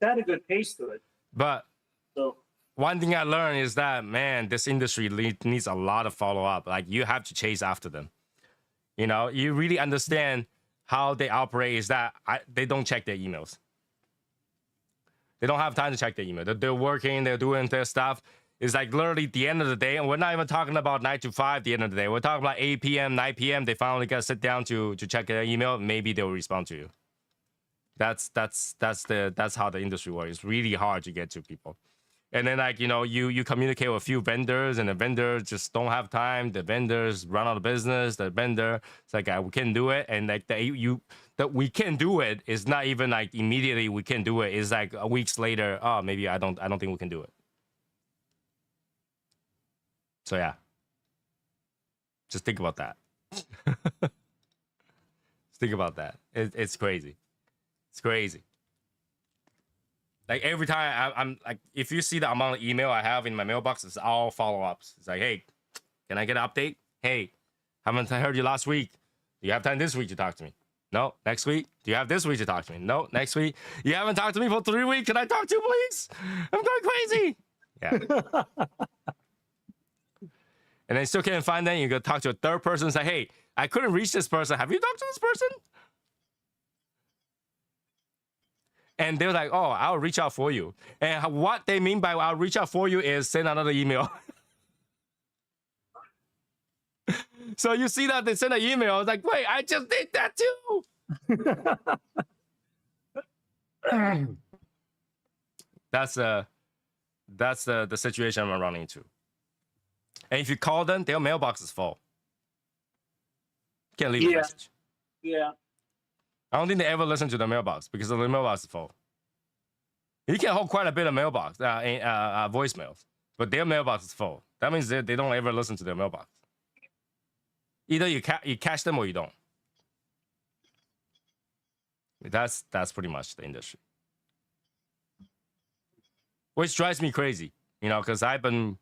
got a good pace to it. But so one thing I learned is that, man, this industry needs a lot of follow up. Like, you have to chase after them. You know, you really understand how they operate. Is that they don't check their emails. They don't have time to check their email. They're working. They're doing their stuff. It's like literally the end of the day, and we're not even talking about 9 to 5 the end of the day. We're talking about 8 p.m., 9 p.m. They finally got to sit down to check their email. Maybe they will respond to you. That's how the industry works. It's really hard to get to people. And then, like, you know, you communicate with a few vendors, and the vendors just don't have time. The vendors run out of business. The vendor, it's like, we can do it. And like that we can do it is not even like immediately we can do it. It's like weeks later, oh, maybe I don't think we can do it. So yeah, just think about that. Just think about that. It's crazy. It's crazy. Like, every time I'm like, if you see the amount of email I have in my mailbox, it's all follow-ups. It's like, hey, can I get an update? Hey, haven't I heard you last week? Do you have time this week to talk to me? No. Next week? Do you have this week to talk to me? No. Next week? You haven't talked to me for 3 weeks. Can I talk to you, please? I'm going crazy. Yeah. And then you still can't find them. You go talk to a third person and say, hey, I couldn't reach this person. Have you talked to this person? And they're like, oh, I'll reach out for you. And what they mean by I'll reach out for you is send another email. So you see that they send an email. It's like, wait, I just did that too. That's the situation I'm running into. And if you call them, their mailbox is full. Can't leave a message. Yeah. I don't think they ever listen to the mailbox because the mailbox is full. You can hold quite a bit of mailbox, voicemails, but their mailbox is full. That means they don't ever listen to their mailbox. Either you catch them or you don't. That's pretty much the industry. Which drives me crazy, you know, because I've been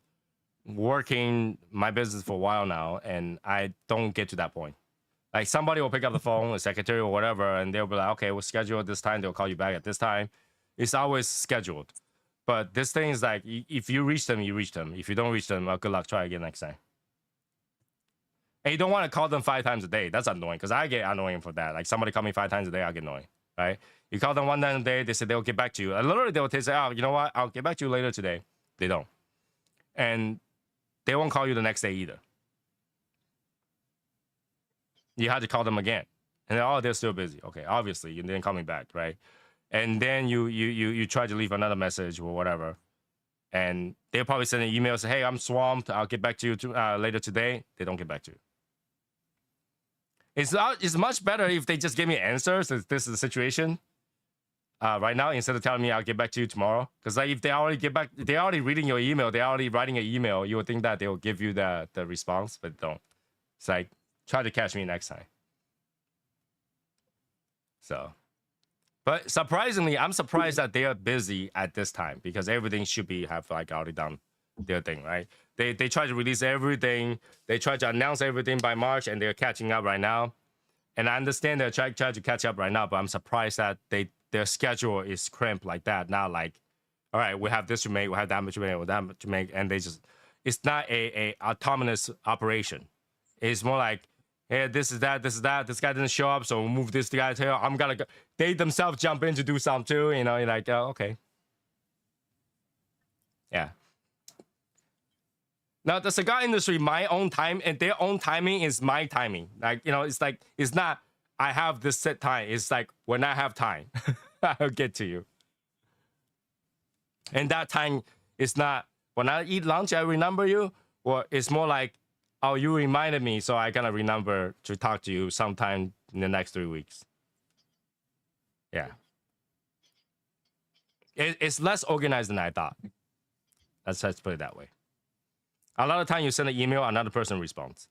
working my business for a while now, and I don't get to that point. Like, somebody will pick up the phone, a secretary or whatever, and they'll be like, okay, we'll schedule it this time. They'll call you back at this time. It's always scheduled. But this thing is like, if you reach them, you reach them. If you don't reach them, well, good luck. Try again next time. And you don't want to call them 5 times a day. That's annoying, because I get annoying for that. Like, somebody call me 5 times a day, I get annoying, right? You call them 1 time a day, they say they'll get back to you. And literally, they'll say, oh, you know what? I'll get back to you later today. They don't. And they won't call you the next day either. You had to call them again. And then, oh, they're still busy. Okay, obviously, you didn't call me back, right? And then you try to leave another message or whatever. And they'll probably send an email, say, hey, I'm swamped. I'll get back to you later today. They don't get back to you. It's much better if they just give me answers, if this is the situation. right now instead of telling me I'll get back to you tomorrow. Because like if they already get back, they're already reading your email, they're already writing an email. You would think that they'll give you the response, but don't. It's like try to catch me next time. So, but surprisingly, I'm surprised that they are busy at this time because everything should be have like already done their thing, right? They try to release everything, they try to announce everything by March, and they're catching up right now. And I understand they're trying to catch up right now, but I'm surprised that their schedule is cramped like that. Not like, all right, we have this to make, we have that much to make, we have that to make, and they just, it's not a autonomous operation. It's more like, hey, this is that, this is that. This guy didn't show up, so we'll move this guy to here. I'm gonna go. They themselves jump in to do something too. You know, you're like, oh, okay, yeah. Now the cigar industry, my own time and their own timing is my timing. Like, you know, it's like it's not I have this set time. It's like when I have time, I'll get to you. And that time is not when I eat lunch, I remember you, or it's more like, oh, you reminded me, so I gotta remember to talk to you sometime in the next 3 weeks. Yeah. It's less organized than I thought. Let's put it that way. A lot of time you send an email, another person responds.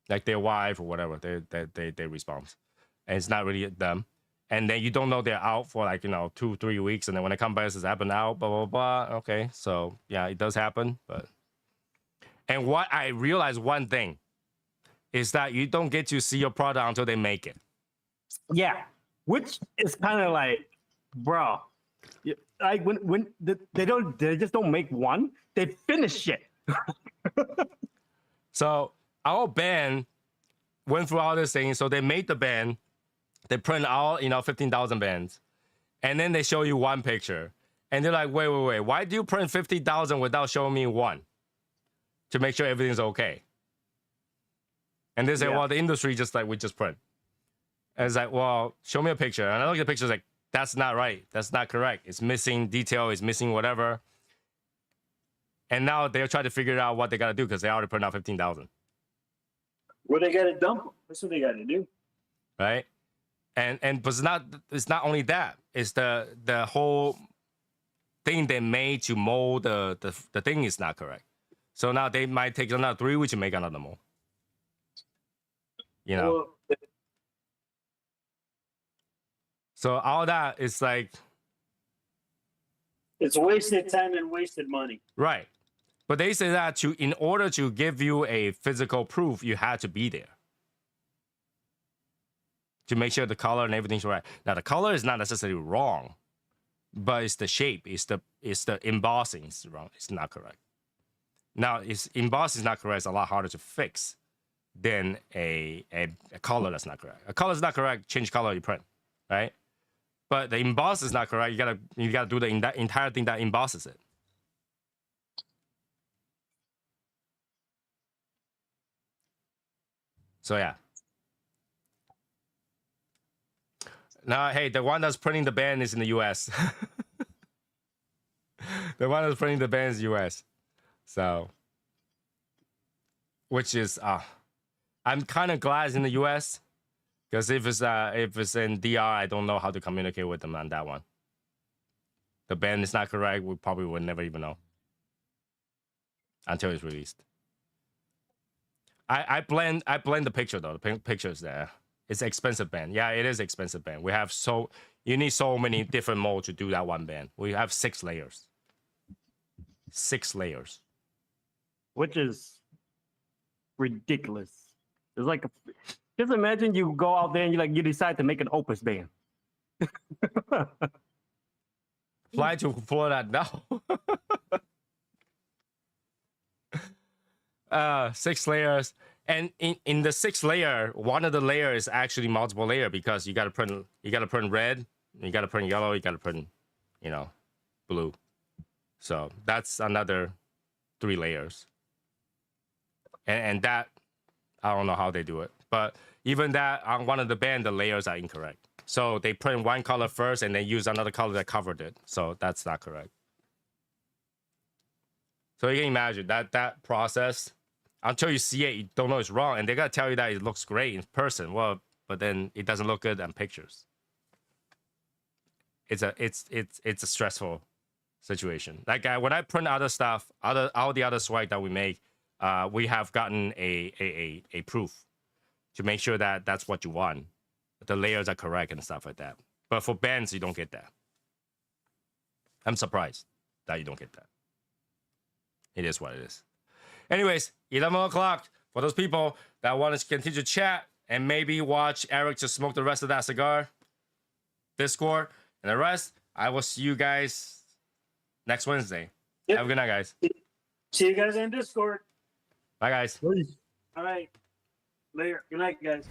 Like their wife or whatever, they respond. And it's not really them. And then you don't know they're out for like, 2-3 weeks. And then when they come back, it says happened out, blah, blah, blah. Okay, so yeah, it does happen. And what I realized one thing is that you don't get to see your product until they make it. Yeah, which is kind of like, bro, like when they just don't make one, they finish it. So our band went through all this thing. So they made the band, they print all 15,000 bands, and then they show you one picture, and they're like, wait, why do you print 50,000 without showing me one to make sure everything's okay? And they say, well, the industry just like we just print. And it's like, well, show me a picture. And I look at the picture, like, that's not right. That's not correct. It's missing detail. It's missing whatever. And now they're trying to figure out what they got to do because they already put out 15,000. Well, they got to dump them. That's what they got to do. Right? But it's not only that. It's the whole thing they made to mold the thing is not correct. So now they might take another 3 weeks to make another mold. Well, so all that is like, it's wasted time and wasted money. right. But they say that in order to give you a physical proof, you had to be there to make sure the color and everything's right. Now the color is not necessarily wrong, but it's the shape, it's the embossing is wrong. It's not correct. Now, embossing is not correct. It's a lot harder to fix than a color that's not correct. A color is not correct. Change color, you print, right? But the emboss is not correct. You gotta do the entire thing that embosses it. So yeah. Now, hey, the one that's printing the band is in the U.S. The one that's printing the band is U.S. So, which is, I'm kind of glad it's in the U.S. because if it's in DR, I don't know how to communicate with them on that one. The band is not correct. We probably would never even know until it's released. I blend the picture though. The picture's there. It's expensive band. Yeah, it is expensive band. You need so many different molds to do that one band. We have 6 layers. 6 layers. Which is ridiculous. It's like, just imagine you go out there and you decide to make an Opus band. Fly to Florida now. 6 layers. And in the 6th layer, one of the layers is actually multiple layer because you gotta print red, you gotta print yellow, you gotta print, blue. So that's another 3 layers. And that, I don't know how they do it. But even that, on one of the band, the layers are incorrect. So they print one color first and then use another color that covered it. So that's not correct. So you can imagine that process, until you see it, you don't know it's wrong. And they gotta tell you that it looks great in person. Well, but then it doesn't look good on pictures. it's a stressful situation. Like when I print other stuff, all the other swag that we make, we have gotten a proof to make sure that that's what you want, the layers are correct and stuff like that. But for bands, you don't get that. I'm surprised that you don't get that. It is what it is. Anyways, 11 o'clock for those people that want to continue to chat and maybe watch Eric just smoke the rest of that cigar, Discord, and the rest. I will see you guys next Wednesday. Yep. Have a good night, guys. See you guys in Discord. Bye, guys. All right. Later. Good night, guys.